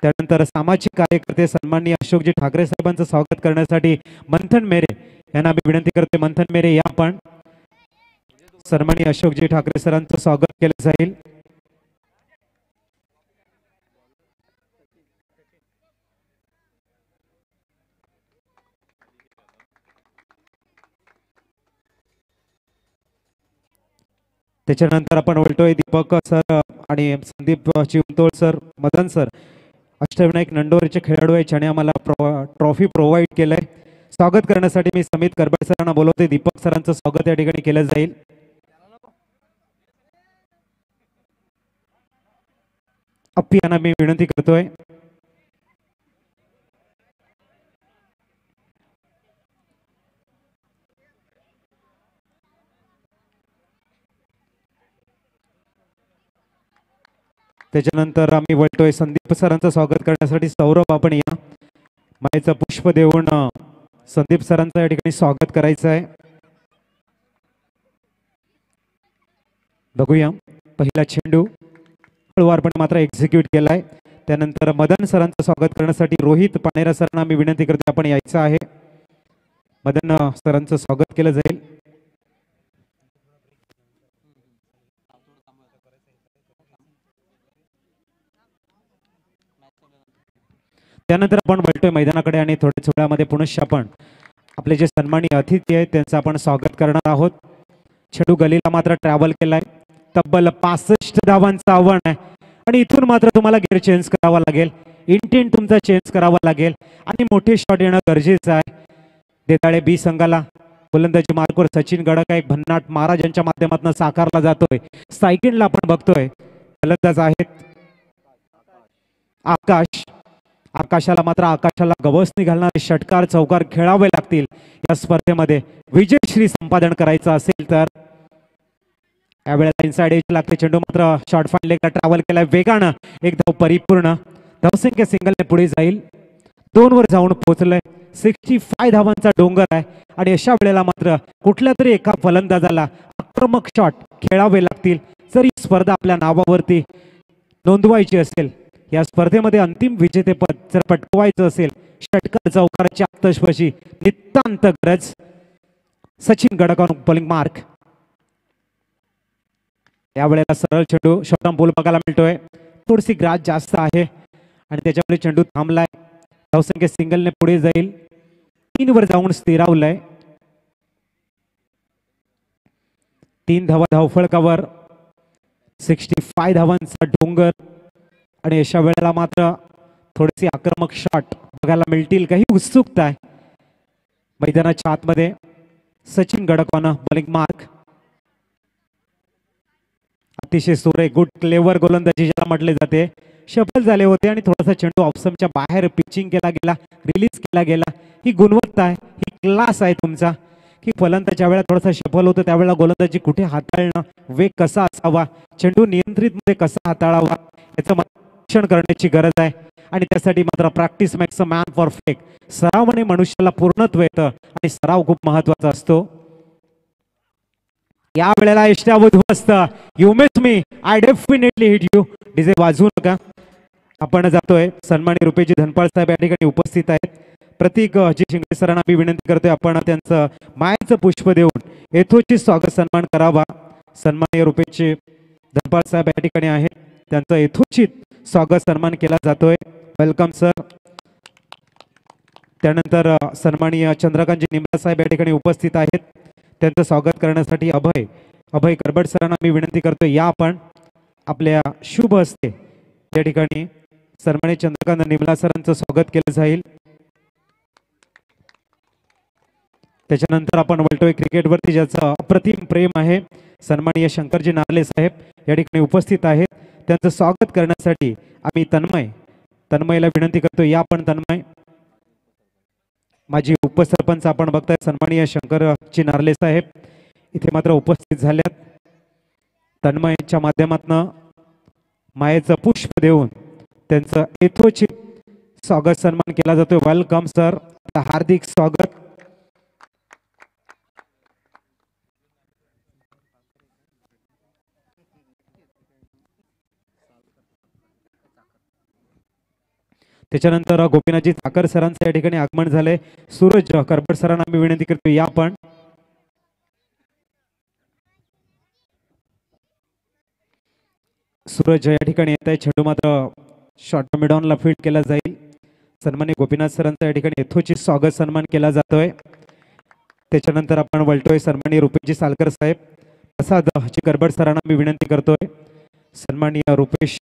त्यानंतर सामाजिक कार्यकर्ते सन्माननीय अशोकजी ठाकरे साहेबांचं स्वागत करण्यासाठी मंथन मेरे यांना मी विनंती करते. मंथन मेरे या आपण सन्माननीय अशोकजी ठाकरे सरांचं स्वागत केलं जाईल. त्याच्यानंतर आपण बोलतोय दीपक सर आणि संदीप चिंतोळ सर, मदन सर अष्टविनायक नंडोरीचे खेळाडू आहे ज्याने आम्हाला ट्रॉफी प्रोव्हाइड केलंय. स्वागत करण्यासाठी मी समित करबट सरांना बोलवते. दीपक सरांचं स्वागत या ठिकाणी केलं जाईल. अप्पी यांना मी विनंती करतोय. त्याच्यानंतर आम्ही बोलतोय संदीप सरांचं स्वागत करण्यासाठी सौरभ आपण या मायेचं पुष्प देऊन संदीप सरांचं या ठिकाणी स्वागत करायचं आहे. बघूया पहिला चेंडू हळूवारपणे मात्र एक्झिक्यूट केलाय. त्यानंतर मदन सरांचं स्वागत करण्यासाठी रोहित पानेरा सरांना मी विनंती करते आपण यायचं आहे. मदन सरांचं स्वागत केलं जाईल. त्यानंतर आपण वळतोय मैदानाकडे आणि थोड्याच वेळामध्ये पुनश्च आपण आपले जे सन्माननीय अतिथी आहेत त्यांचं आपण स्वागत करणार आहोत. चेंडू गलीला मात्र ट्रॅव्हल केलाय. तब्बल 65 धावांचं आव्हान आहे आणि इथून मात्र तुम्हाला गिअर चेंज करावा लागेल. इंटेंट तुमचा चेंज करावा लागेल आणि मोठे शॉट येणं गरजेचं आहे. देताळे बी संघाला गोलंदाजी मार्कवर सचिन गडक एक भन्नाट महाराज यांच्या माध्यमातून साकारला जातोय. सायकलला आपण बघतोय गोलंदाज आहेत आकाशाला मात्र आकाशाला गवसणी घालणारे षटकार चौकार खेळावे लागतील. या स्पर्धेमध्ये विजयश्री संपादन करायचं असेल तर यावेळेला इनसाइड एज लागते. चेंडू मात्र शॉर्ट फाईन लेगला ट्रॅव्हल केलाय वेगानं. एक धाव परिपूर्ण. धावसंख्या सिंगलने पुढे जाईल. 2 वर जाऊन पोहोचलंय. 65 धावांचा डोंगर आहे आणि अशा वेळेला मात्र कुठल्या तरी एका फलंदाजाला आक्रमक शॉट खेळावे लागतील. जर ही स्पर्धा आपल्या नावावरती नोंदवायची असेल, या स्पर्धेमध्ये अंतिम विजेतेपद जर पटकवायचं असेल, षटकार चौकाराच्या आतषबाजी नितांत गरज. सचिन गडकान बॉलिंग मार्क. यावेळेला सरळ चेंडू शॉर्टम बॉल बघायला मिळतोय. थोडीशी ग्रास जास्त आहे आणि त्याच्यामुळे चेंडू थांबलाय. धावसंख्या सिंगलने पुढे जाईल. 3 वर जाऊन स्थिरावलाय. 3 धावा धावफळकावर. 65 धावांचा डोंगर आणि अशा वेळेला मात्र थोडेसे आक्रमक शॉट बघायला मिळतील. काही उत्सुकता आहे मैदानाच्या आतमध्ये. सचिन गडकवान बॉलिंग मार्क. अतिशय सुरेख गुड क्लेवर गोलंदाजी ज्याला म्हटले जाते. शफल झाले होते आणि थोडासा चेंडू ऑफसमच्या बाहेर पिचिंग केला गेला, रिलीज केला गेला. ही गुणवत्ता आहे, ही क्लास आहे तुमचा की फलंदाच्या वेळेला थोडासा शफल होतो त्यावेळेला गोलंदाजी कुठे हाताळणं, वेग कसा असावा, चेंडू नियंत्रित मध्ये कसा हाताळावा याचं शिक्षण करण्याची गरज आहे. आणि त्यासाठी मात्र practice makes a man perfect. सरावाने मनुष्याला पूर्णत्व येतं आणि सराव खूप महत्वाचा असतो. या वेळेला इष्टा उद्ध्वस्त. You miss me, I definitely hit you. DJ वाजवू नका. आपण जातोय. सन्माननीय रुपेजी धनपाळ साहेब या ठिकाणी उपस्थित आहेत. प्रतीक जी शिंगणे सरांना मी विनंती करतोय आपण त्यांचं मायेचं पुष्प देऊन यथोचित स्वागत सन्मान करावा. सन्माननीय रुपेजी धनपाळ साहेब या ठिकाणी आहेत. त्यांचं यथोचित स्वागत सन्मान केला जातोय. Welcome sir. त्यानंतर सन्माननीय चंद्रकांतजी निंबा साहेब या ठिकाणी उपस्थित आहेत. त्यांचं स्वागत करण्यासाठी अभय करबट सरांना मी विनंती करतो, या आपण आपल्या शुभ हस्ते या ठिकाणी सन्माननीय चंद्रकांत निंबला सरांचं स्वागत केलं जाईल. त्याच्यानंतर आपण वलटोय क्रिकेटवरती ज्याचं अप्रतिम प्रेम आहे सन्माननीय शंकरजी नारले साहेब या ठिकाणी उपस्थित आहेत. त्यांचं स्वागत करण्यासाठी आम्ही तन्मयला विनंती करतो, या आपण तन्मय. माजी उपसरपंच आपण बघताय सन्माननीय शंकरजी नारले साहेब इथे मात्र उपस्थित झाल्यात. तन्मयच्या माध्यमातून मायेचं पुष्प देऊन त्यांचं यथोचित स्वागत सन्मान केला जातोय. वेलकम सर, हार्दिक स्वागत. त्याच्यानंतर गोपीनाथजी चाकर सरांचं या ठिकाणी आगमन झालंय. सूरज करबट सरांना मी विनंती करतो, या आपण. सूरज या ठिकाणी येत आहे. चेंडू मात्र शॉर्ट मिडॉनला फील्ड केला जाईल. सन्माननीय गोपीनाथ सरांचं या ठिकाणी यथोचित स्वागत सन्मान केला जातोय. त्याच्यानंतर आपण वलटोय सन्माननीय रुपेशजी सालकर साहेब. प्रसादजी करबट सरांना मी विनंती करतोय, सन्माननीय रुपेश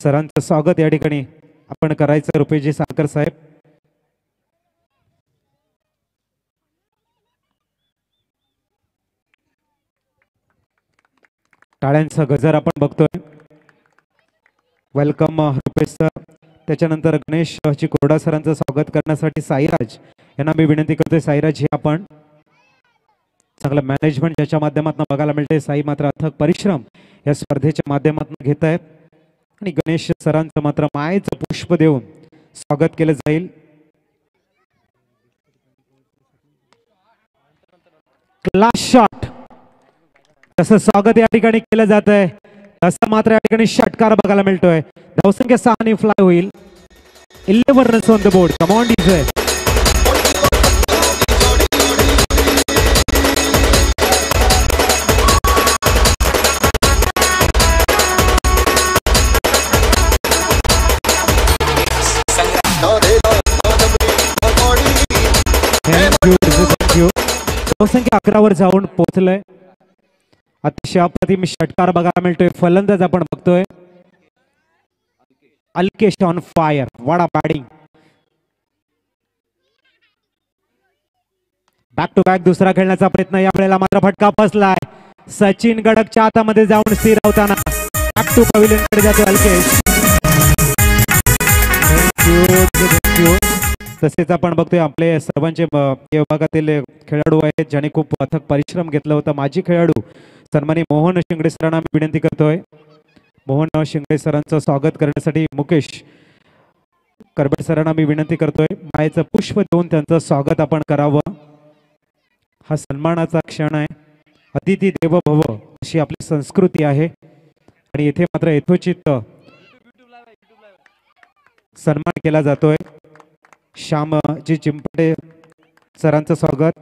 सरांचं स्वागत या ठिकाणी आपण करायचं. रुपेशजी सालकर साहेब. टाळ्यांचा गजर आपण बघतोय. Welcome Rupesh sir. त्याच्यानंतर गणेशजी कोरडा सरांचं स्वागत करण्यासाठी साईराज यांना मी विनंती करतोय. साईराज हे आपण चांगलं मॅनेजमेंट ज्याच्या माध्यमातून बघायला मिळते. साई मात्र अथक परिश्रम या स्पर्धेच्या माध्यमातून घेत आहेत आणि गणेश सरांचं मात्र मायेचं पुष्प देऊन स्वागत केलं जाईल. क्लास शॉट तसं स्वागत या ठिकाणी केलं जात आहे, तसं मात्र या ठिकाणी षटकार बघायला मिळतोय. धावसंख्या 6 ने फ्लाय होईल. 11 runs on the board. Come on DJ. धावसंख्या 11 वर जाऊन पोहोचलंय. अतिशय अप्रतिम षटकार बघायला मिळतोय. फलंदाज आपण बघतोय अल्केश ऑन फायर. वडा बॅटिंग. बॅक टू बॅक दुसरा खेळण्याचा प्रयत्न, यावेळेला मात्र फटका फसलाय. सचिन गडकच्या हातामध्ये जाऊन स्थिरावताना बॅक टू पॅव्हिलियन कडे जातो अल्केश. तसेच आपण बघतोय आपले सर्वांचे विभागातील खेळाडू आहेत ज्यांनी खूप अथक परिश्रम घेतला होता. माजी खेळाडू सन्माननीय मोहन शिंगडे सरांना मी विनंती करतोय. मोहन शिंगडे सरांचं स्वागत करण्यासाठी मुकेश करबट सरांना मी विनंती करतोय, मायेचं पुष्प देऊन त्यांचं स्वागत आपण करावं. हा सन्मानाचा क्षण आहे. अतिथी देवो भव अशी आपली संस्कृती आहे आणि येथे मात्र यथोचित सन्मान केला जातोय. श्यामजी चिंपटे सरांचं स्वागत,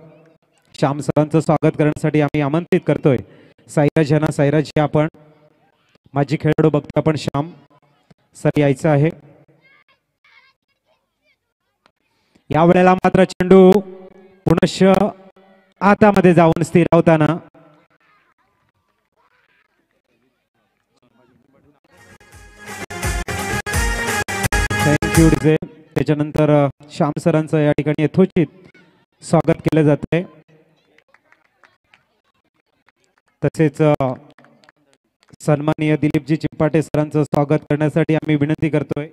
श्याम सरांचं स्वागत करण्यासाठी आम्ही आमंत्रित करतोय साईराज यांना. साईराज हे आपण माजी खेळाडू बघतो आपण. श्याम सर यायचं आहे. या वेळेला मात्र चेंडू पुनश्च हातामध्ये जाऊन स्थिरावताना थँक्यू डीजे. त्याच्यानंतर श्याम सरांचं या ठिकाणी यथोचित स्वागत केलं जात आहे. तसेच सन्माननीय दिलीपजी चिंपाटे सरांचं स्वागत करण्यासाठी आम्ही विनंती करतोय.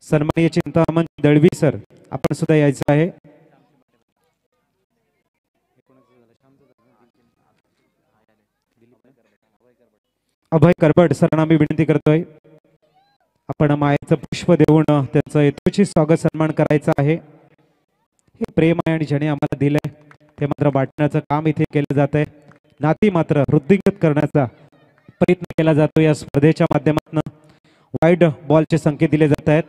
सन्माननीय चिंतामण दळवी सर आपण सुद्धा यायचं आहे. अभय करबट सरांना मी विनंती करतोय, आपण मायेचं पुष्प देऊन त्यांचं यथोचित स्वागत सन्मान करायचं आहे. हे प्रेम आहे आणि ज्याने आम्हाला दिलंय ते मात्र वाटण्याचं काम इथे केलं जात आहे. नाती मात्र वृद्धिंगत करण्याचा प्रयत्न केला जातो या स्पर्धेच्या माध्यमातून. वाईड बॉलचे संकेत दिले जात आहेत.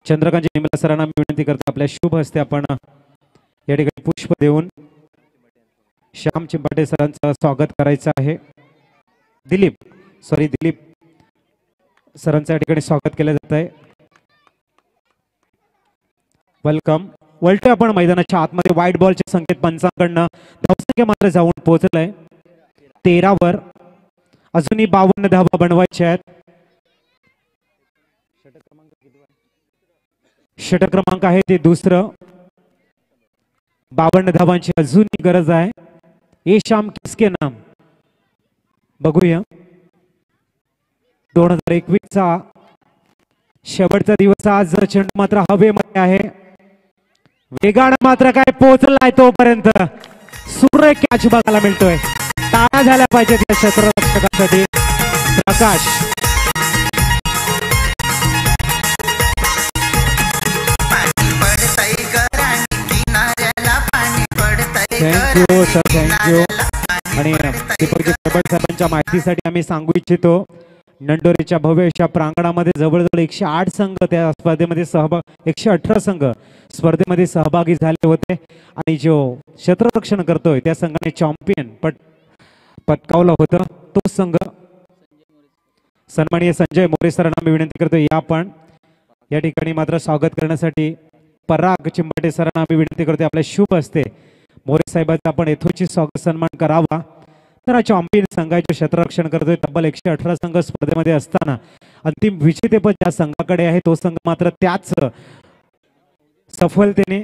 चंद्रकांत निंबला सरांना मी विनंती करतो, आपल्या शुभ हस्ते आपण या ठिकाणी पुष्प देऊन श्याम चिंपाटे सरांचं स्वागत करायचं आहे. दिलीप सरांचं या ठिकाणी स्वागत केलं जात आहे. वेलकम. वळतोय आपण मैदानाच्या आतमध्ये. व्हाईट बॉलचे संकेत पंचांकडनं धावसंख्या मात्र जाऊन पोहोचलाय 13 वर. अजूनही 52 धावा बनवायच्या आहेत. षटक क्रमांक आहे ते दुसरं. 52 धावांची अजूनही गरज आहे. ये शाम किसके नाम बघूया. 2021 चा शेवटचा दिवस आज. चेंडू मात्र हवेमध्ये आहे. वेगानं मात्र काय पोहोचलाय तोपर्यंत सुरेख कॅच बघायला मिळतोय. टाळ्या झाल्या पाहिजेत या क्षेत्ररक्षकासाठी. प्रकाश थँक्यू सर, थँक्यू. आणि दीपकजी प्रबळ साहेबांच्या माहितीसाठी आम्ही सांगू इच्छितो नंडोरेच्या भव्य अशा प्रांगणामध्ये जवळजवळ 108 संघ त्या स्पर्धेमध्ये 118 संघ स्पर्धेमध्ये सहभागी झाले होते. आणि जो क्षेत्ररक्षण करतोय त्या संघाने चॅम्पियन पटकावलं होतं तो संघ. सन्माननीय संजय मोरे सरांना मी विनंती करतो या पण या ठिकाणी मात्र स्वागत करण्यासाठी. पराग चिंबाटे सरांना मी विनंती करतो आपल्या शुभ हस्ते मोरे साहेबांचा आपण यथोचित स्वागत सन्मान करावा. तर हा चॅम्पियन संघाचे क्षेत्ररक्षण करतोय. तब्बल 118 संघ स्पर्धेमध्ये असताना अंतिम विजेतेपद ज्या संघाकडे आहे तो संघ मात्र त्याच सफलतेने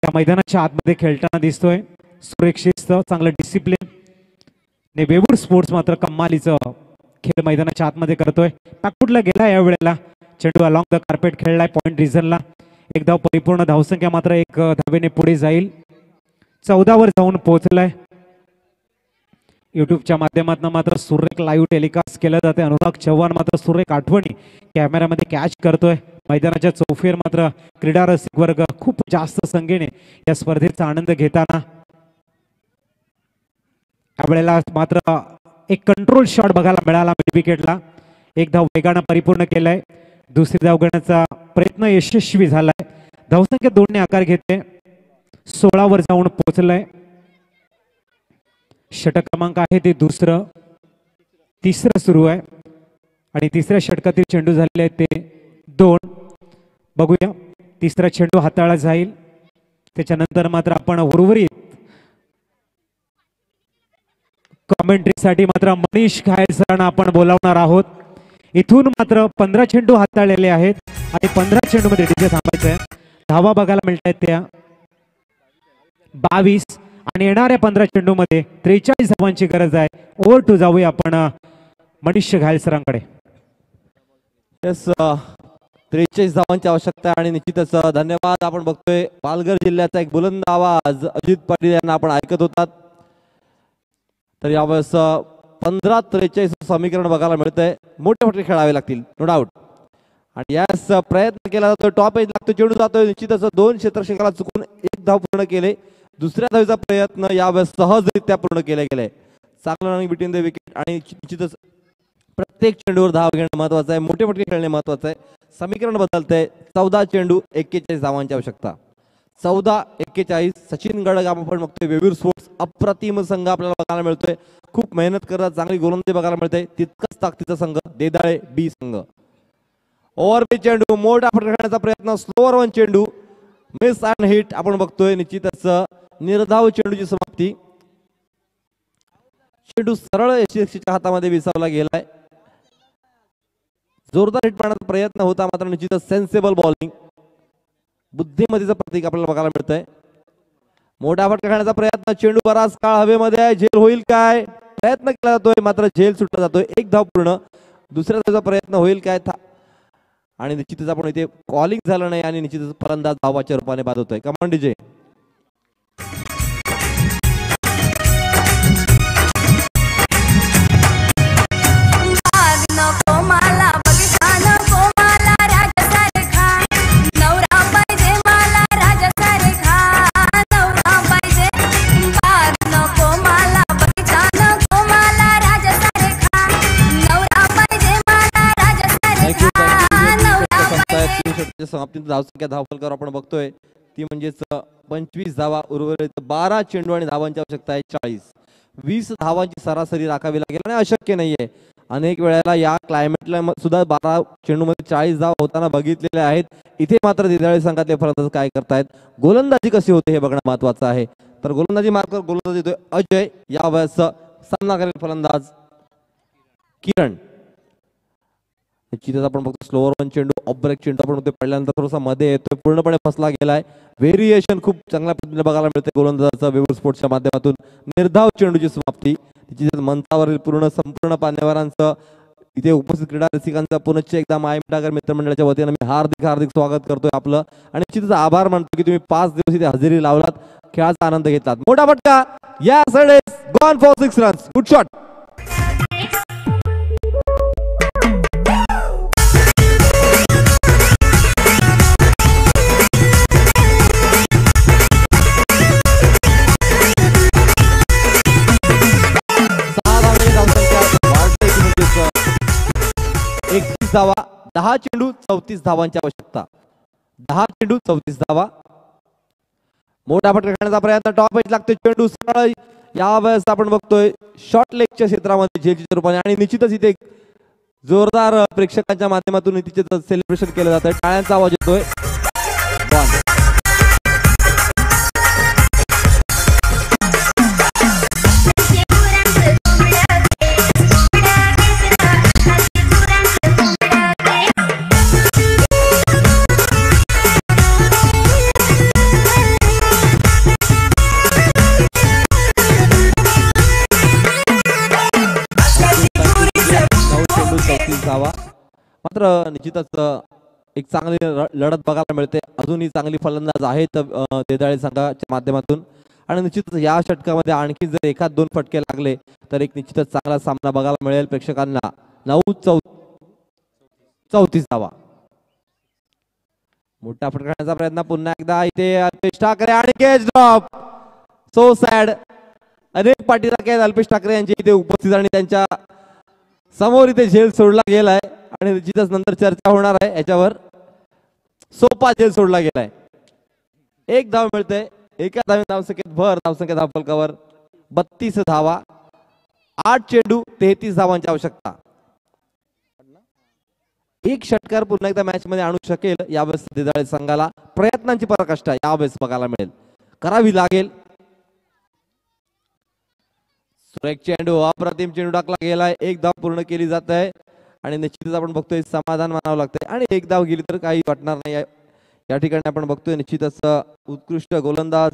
या मैदानाच्या आतमध्ये खेळताना दिसतोय. सुरेख शिस्त, चांगलं डिसिप्लिन ने वेवूर स्पोर्ट्स मात्र कमालीचं खेळ मैदानाच्या आतमध्ये करतोय. पॅकफुटला गेला या वेळेला. चेंडू अलॉंग द कार्पेट खेळलाय पॉइंट रिझनला. एक धाव परिपूर्ण धावसंख्या मात्र 1 धावेने पुढे जाईल. 14 वर जाऊन पोहोचलाय. युट्यूबच्या माध्यमातून मात्र सुरेख लाईव्ह टेलिकास्ट केलं जाते. अनुराग चव्हाण मात्र सुरेख आठवणी कॅमेऱ्यामध्ये कॅच करतोय. मैदानाच्या चौफेर मात्र क्रीडा रसिक वर्ग खूप जास्त संख्येने या स्पर्धेचा आनंद घेताना यावेळेला मात्र एक कंट्रोल शॉट बघायला मिळाला मिड विकेटला. 1 धाव वेगानं परिपूर्ण केलाय. दुसरी धाव घेण्याचा प्रयत्न यशस्वी झालाय. धावसंख्या 2 ने आकार घेते. 16 वर जाऊन पोहोचलाय. षटक क्रमांक आहे ते दुसरं. तिसरं सुरू आहे आणि तिसऱ्या षटकातील चेंडू झालेले आहेत ते 2. बघूया तिसरा चेंडू हाताळला जाईल. त्याच्यानंतर मात्र आपण उर्वरित कॉमेंट्रीसाठी मात्र मनीष घायल सरांना आपण बोलावणार आहोत. इथून मात्र 15 चेंडू हाताळलेले आहेत आणि 15 चेंडू मध्ये तिथे थांबायचं आहे. धावा बघायला मिळत आहेत त्या 22 आणि येणाऱ्या 15 चेंडू मध्ये 43 धावांची गरज आहे. ओव्हर टू जाऊया आपण मनीष घायल सरांकडे. येस, 43 धावांची आवश्यकता आहे आणि निश्चितच धन्यवाद. आपण बघतोय पालघर जिल्ह्याचा एक बुलंद आवाज अजित पाटील यांना आपण ऐकत होतात. तर यावेळेस 15-43 समीकरण बघायला मिळतंय. मोठे मोठे खेळावे लागतील नो डाऊट. आणि यास प्रयत्न केला जातोय. टॉप एज लागतो. चेंडू जातोय निश्चितच 2 क्षेत्ररक्षकाला चुकून 1 धाव पूर्ण केले. दुसऱ्या धावेचा प्रयत्न यावेळेस सहजरित्या पूर्ण केला गेलाय. चांगलं रनिंग बिटवीन द विकेट आणि निश्चितच प्रत्येक चेंडूवर धाव घेणं महत्वाचं आहे. मोठे मोठे खेळणे महत्वाचं आहे. समीकरण बदलतंय. 14 चेंडू 41 धावांची आवश्यकता. 14-41. सचिन गडग आपण बघतोय. वेवूर स्पोर्ट्स अप्रतिम संघ आपल्याला बघायला मिळतोय. खूप मेहनत करतात. चांगली गोलंदाजी बघायला मिळते. तितकाच ताकदीचा संघ देदाळे बी संघ. ओव्हर चेंडू मोठा फटकण्याचा प्रयत्न. स्लोअर 1 चेंडू मिस अँड हिट आपण बघतोय. निश्चितच निर्धाव चेंडूची समाप्ती. चेंडू सरळ यशस्वीच्या हातामध्ये विसावला गेलाय. जोरदार हिट मारण्याचा प्रयत्न होता मात्र निश्चितच सेन्सेबल बॉलिंग. बुद्धिमत्तेचं प्रतीक आपल्याला बघायला मिळतंय. मोठा फटका खाण्याचा प्रयत्न. चेंडू बराच काळ हवेमध्ये आहे. झेल होईल काय? प्रयत्न केला जातोय मात्र झेल सुटला जातोय. 1 धाव पूर्ण. दुसऱ्या धावेचा प्रयत्न होईल काय? आणि निश्चितच आपण इथे कॉलिंग झालं नाही आणि निश्चितच फलंदाज धावाच्या रूपाने बाद होतोय. कमान डीजे. समाप्तीनंतर धावसंख्या धावफलकावर आपण बघतोय ती म्हणजेच 25 धावा. उर्वरित 12 चेंडू आणि धावांची आवश्यकता आहे 40. 20 धावांची सरासरी राखावी लागेल आणि अशक्य नाहीये. अनेक वेळेला या क्लायमेटला सुद्धा 12 चेंडूमध्ये 40 धावा होताना बघितलेले आहेत. इथे मात्र देदाळे संघातले फलंदाज काय करतायत, गोलंदाजी कशी होते हे बघणं महत्वाचं आहे. तर गोलंदाजी मार्कवर गोलंदाजी देतोय अजय. यावेळेस सामना करेल फलंदाज किरण. निश्चितच आपण बघतो स्लोअर वन चेंडू, ऑफ ब्रेक चेंडू आपण पडल्यानंतर थोडासा मध्ये येतोय, पूर्णपणे फसला गेलाय. व्हेरिएशन खूप चांगल्या पद्धतीने बघायला मिळते गोलंदाजाचा वेव्हर स्पोर्ट्सच्या माध्यमातून. निर्धाव चेंडूची समाप्ती, मंचावरील संपूर्ण मान्यवरांचं, इथे उपस्थित क्रीडा रसिकांचा पुनश्च एकदा माय मिठागर मित्रमंडळाच्या वतीने मी हार्दिक स्वागत करतोय आपलं. आणि निश्चितच आभार मानतो की तुम्ही 5 दिवस इथे हजेरी लावलात, खेळाचा आनंद घेतलात. मोठा फटका, या is gone for 6 runs. Good shot. धावा, 10 चेंडू 34 धावांची आवश्यकता. 10 चेंडू 34 धावा. मोठा फटका खेळण्याचा प्रयत्न, टॉप एज लागतोय चेंडू सरळ. यावेळेस आपण बघतोय शॉर्ट लेगच्या क्षेत्रामध्ये झेलच्या रूपाने, आणि निश्चितच इथे जोरदार प्रेक्षकांच्या माध्यमातून तिचे सेलिब्रेशन केलं जात आहे. टाळ्यांचा आवाज येतोय. मात्र निश्चितच एक चांगली लढत बघायला मिळते. अजूनही चांगली फलंदाज आहेत देदाळे संघाच्या माध्यमातून, आणि निश्चितच या षटकामध्ये आणखी जर 1-2 फटके लागले तर एक निश्चितच चांगला सामना बघायला मिळेल प्रेक्षकांना. 9-34 धावा. मोठा फटका खेळण्याचा प्रयत्न पुन्हा एकदा इथे अल्पेश ठाकरे, आणि कॅच ड्रॉप. So sad. अनेक पाठीचा कॅच अल्पेश ठाकरे यांची इथे उपस्थित, आणि त्यांच्या समोर इथे झेल सोडला गेलाय, आणि निश्चितच नंतर चर्चा होणार आहे याच्यावर. सोपा झेल सोडला गेलाय. 1 धाव मिळते. एका धावसंख्येत भर धावसंख्या धावफलकावर 32 धावा. 8 चेंडू 33 धावांची आवश्यकता. एक षटकार पुन्हा एकदा मॅच मध्ये आणू शकेल यावेळेस देदाळे संघाला. प्रयत्नांची पराकाष्ठा यावेळेस बघायला मिळेल, करावी लागेल. सुरेख चेंडू, अप्रतिम चेंडू टाकला गेलाय. 1 धाव पूर्ण केली जात आहे, आणि निश्चितच आपण बघतोय समाधान मानावं लागतंय. आणि 1 धाव गेली तर काही वाटणार नाही. या ठिकाणी आपण बघतोय निश्चितच उत्कृष्ट गोलंदाज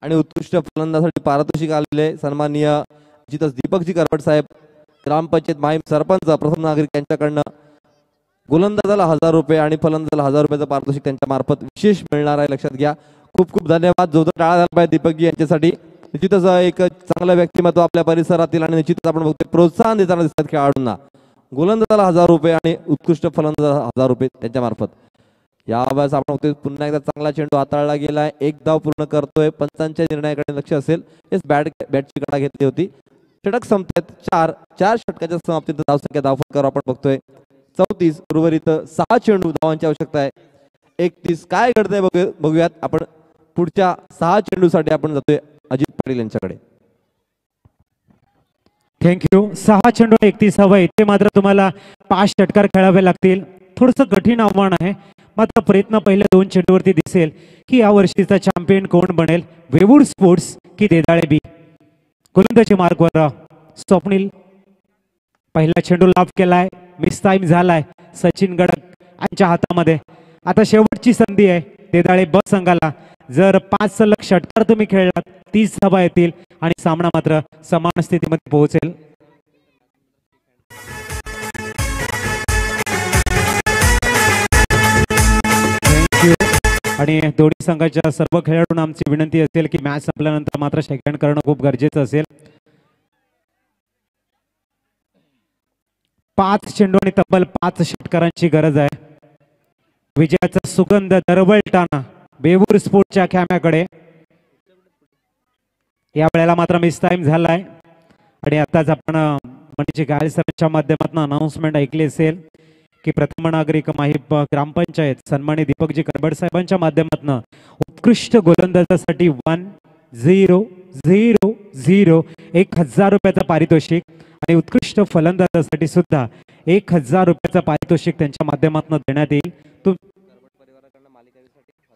आणि उत्कृष्ट फलंदाजासाठी पारितोषिक आलेले सन्माननीय निश्चितच दीपकजी करपट साहेब, ग्रामपंचायत माहीम सरपंच, प्रथम नागरिक यांच्याकडनं गोलंदाजाला 1000 रुपये आणि फलंदाजाला 1000 रुपयाचं पारितोषिक त्यांच्या मार्फत विशेष मिळणार आहे, लक्षात घ्या. खूप खूप धन्यवाद. जो टाळा झाला पाहिजे दीपकजी यांच्यासाठी. निश्चितच एक चांगलं व्यक्तिमत्व आपल्या परिसरातील, आणि निश्चितच आपण बघतोय प्रोत्साहन देताना दिसतात खेळाडूंना. गोलंदाजाला 1000 रुपये आणि उत्कृष्ट फलंदाजाला 1000 रुपये त्यांच्या मार्फत. यावेळेस आपण बघतोय पुन्हा एकदा चांगला चेंडू हाताळला गेलाय. 1 धाव पूर्ण करतोय. पंचांच्या निर्णयाकडे लक्ष असेल. बॅटची कडा घेतली होती. षटक संपतात. 4 षटकाच्या समाप्तीत धावसंख्या धावफलकावर आपण बघतोय 34. उर्वरित 6 चेंडू धावांची आवश्यकता आहे. 31. काय घडतंय बघूयात आपण. पुढच्या 6 चेंडूसाठी आपण जातोय अजित पाटील यांच्याकडे. थँक्यू. 6 चेंडू 31 हवं. इथे मात्र तुम्हाला 5 षटकार खेळावे लागतील. थोडंसं कठीण आव्हान आहे, मात्र प्रयत्न पहिल्या 2 चेंडूवरती दिसेल की या वर्षीचा चॅम्पियन कोण बनेल, वेवूर स्पोर्ट्स की देदाळे बी. गोलंदाजी मार्कवर स्वप्नील. पहिला चेंडू लाभ केलाय, मिस टाइम झालाय. सचिन गडक यांच्या हातामध्ये. आता शेवटची संधी आहे देदाळे ब संघाला. जर 5 सलग षटकार तुम्ही खेळलात 30 धावा येतील आणि सामना मात्र समान स्थितीमध्ये पोहोचेल. थँक्यू. आणि दोन्ही संघाच्या सर्व खेळाडूंना आमची विनंती असेल की मॅच संपल्यानंतर मात्र सेकंड करणं खूप गरजेचं असेल. 5 चेंडू आणि तब्बल 5 षटकारांची गरज आहे. विजयाचा सुगंध दरवळताना वेवूर स्पोर्टच्या खेळाकडे. या वेळेला मात्र मिस टाइम झालाय, आणि आताच आपण म्हणजे गायल सरांच्या माध्यमातून अनाउन्समेंट ऐकली असेल की प्रथम नागरिक माहीप ग्रामपंचायत सन्मानित दीपकजी करबड साहेबांच्या माध्यमातून उत्कृष्ट गोलंदाजासाठी 0-0-0 1000 रुपयाचं पारितोषिक आणि उत्कृष्ट फलंदाजासाठी सुद्धा 1000 रुपयाचं पारितोषिक त्यांच्या माध्यमातून देण्यात येईल.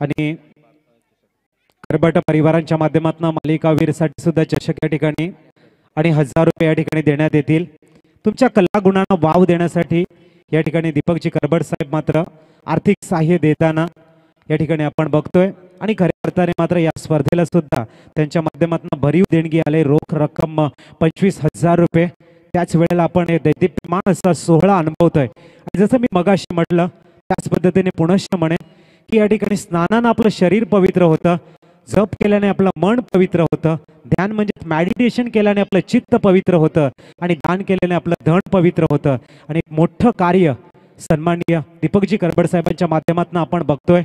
आणि करबट परिवारांच्या माध्यमातून मालिकावीरसाठी सुद्धा चषक या ठिकाणी आणि 1000 रुपये या ठिकाणी देण्यात येतील. तुमच्या कला गुणांना वाव देण्यासाठी या ठिकाणी दीपकजी करबट साहेब मात्र आर्थिक सहाय्य देताना या ठिकाणी आपण बघतोय. आणि खऱ्या अर्थाने मात्र या स्पर्धेला सुद्धा त्यांच्या माध्यमातून भरीव देणगी आले, रोख रक्कम 25,000 रुपये. त्याच वेळेला आपण दैदिप्यमान असा सोहळा अनुभवतोय. आणि जसं मी मगाशी म्हटलं त्याच पद्धतीने पुनश्च म्हणेन की या ठिकाणी स्नानानं आपलं शरीर पवित्र होतं, जप केल्याने आपलं मन पवित्र होतं, ध्यान म्हणजे मेडिटेशन केल्याने आपलं चित्त पवित्र होतं आणि दान केल्याने आपलं धन पवित्र होतं. आणि एक मोठं कार्य सन्माननीय दीपकजी करबट साहेबांच्या माध्यमातून आपण बघतोय.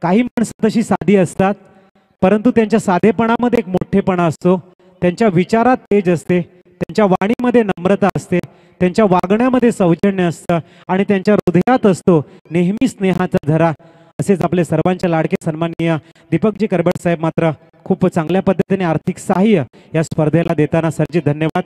काही माणसं तशी साधी असतात परंतु त्यांच्या साधेपणामध्ये एक मोठेपणा असतो, त्यांच्या विचारात तेज असते, त्यांच्या वाणीमध्ये नम्रता असते, त्यांच्या वागण्यामध्ये सौजन्य असतं आणि त्यांच्या हृदयात असतो नेहमी स्नेहाचा धरा. असेच आपले सर्वांचे लाडके सन्माननीय दीपकजी करबट साहेब मात्र खूप चांगल्या पद्धतीने आर्थिक सहाय्य या स्पर्धेला देताना सरजी धन्यवाद.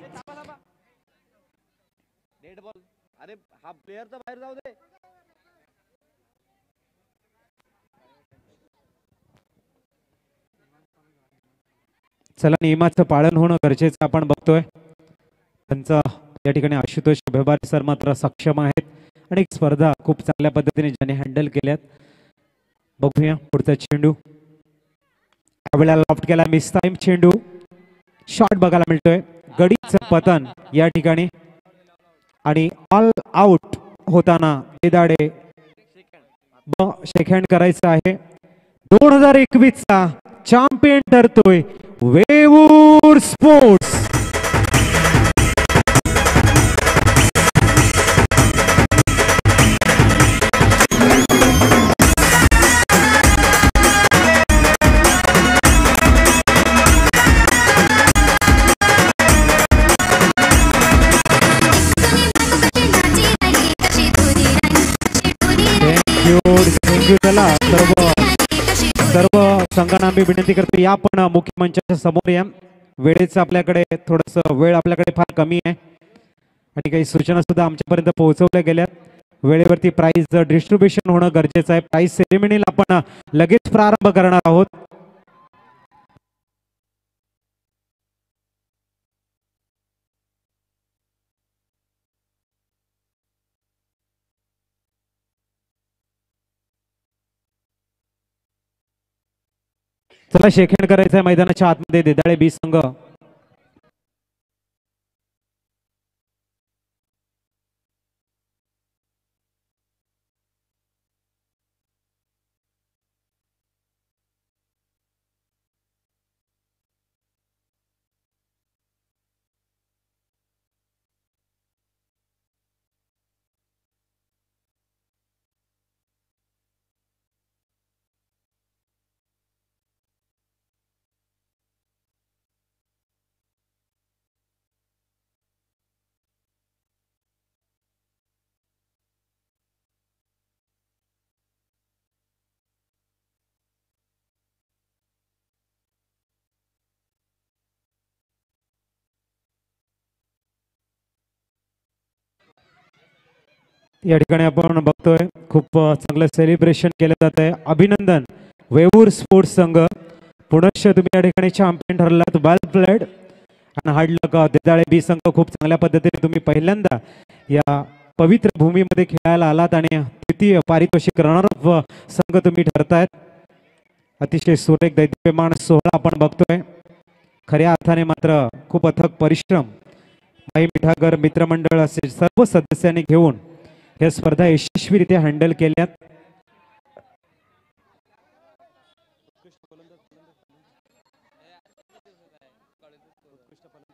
चला, नियमाचं पालन होणं गरजेचं आपण बघतोय. त्यांचा या ठिकाणी आशुतोष व्यवहार सर मात्र सक्षम आहेत आणि एक स्पर्धा खूप चांगल्या पद्धतीने ज्याने हँडल केल्यात. बघूया पुढचा चेंडू. यावेळेला लॉफ्ट केला, मिस टाइम चेंडू. शॉट बघायला मिळतोय, गडीचं पतन या ठिकाणी आणि ऑल आउट होताना बेदाडे शेक हँड करायचं आहे. 2021 चा चॅम्पियन ठरतोय वेवूर स्पोर्ट्स. चला, सर्व संघांना आम्ही विनंती करतो या पण मुख्य मंचाच्या समोर या. वेळेचं आपल्याकडे थोडंसं वेळ आपल्याकडे फार कमी आहे आणि काही सूचना सुद्धा आमच्यापर्यंत पोहोचवल्या गेल्यात. वेळेवरती प्राइज डिस्ट्रीब्युशन होणं गरजेचं आहे. प्राइज सेरेमनीला आपण लगेच प्रारंभ करणार आहोत. चला, शेकहँड करायचं आहे मैदानाच्या आतमध्ये देदाळे बी संघ. या ठिकाणी आपण बघतोय खूप चांगलं सेलिब्रेशन केलं जात आहे. अभिनंदन वेवूर स्पोर्ट्स संघ, पुनश्च तुम्ही या ठिकाणी चॅम्पियन ठरलात. वेल प्लेड आणि हार्ड लक. देदाळे बी संघ, खूप चांगल्या पद्धतीने तुम्ही पहिल्यांदा या पवित्र भूमीमध्ये खेळायला आलात आणि द्वितीय पारितोषिक रनर अप संघ तुम्ही ठरतायत. अतिशय सुरेख दैदिप्यमान सोहळा आपण बघतोय. खऱ्या अर्थाने मात्र खूप अथक परिश्रम माई मिठागर मित्रमंडळ असे सर्व सदस्यांनी घेऊन या स्पर्धा यशस्वीरित्या हँडल केल्यात.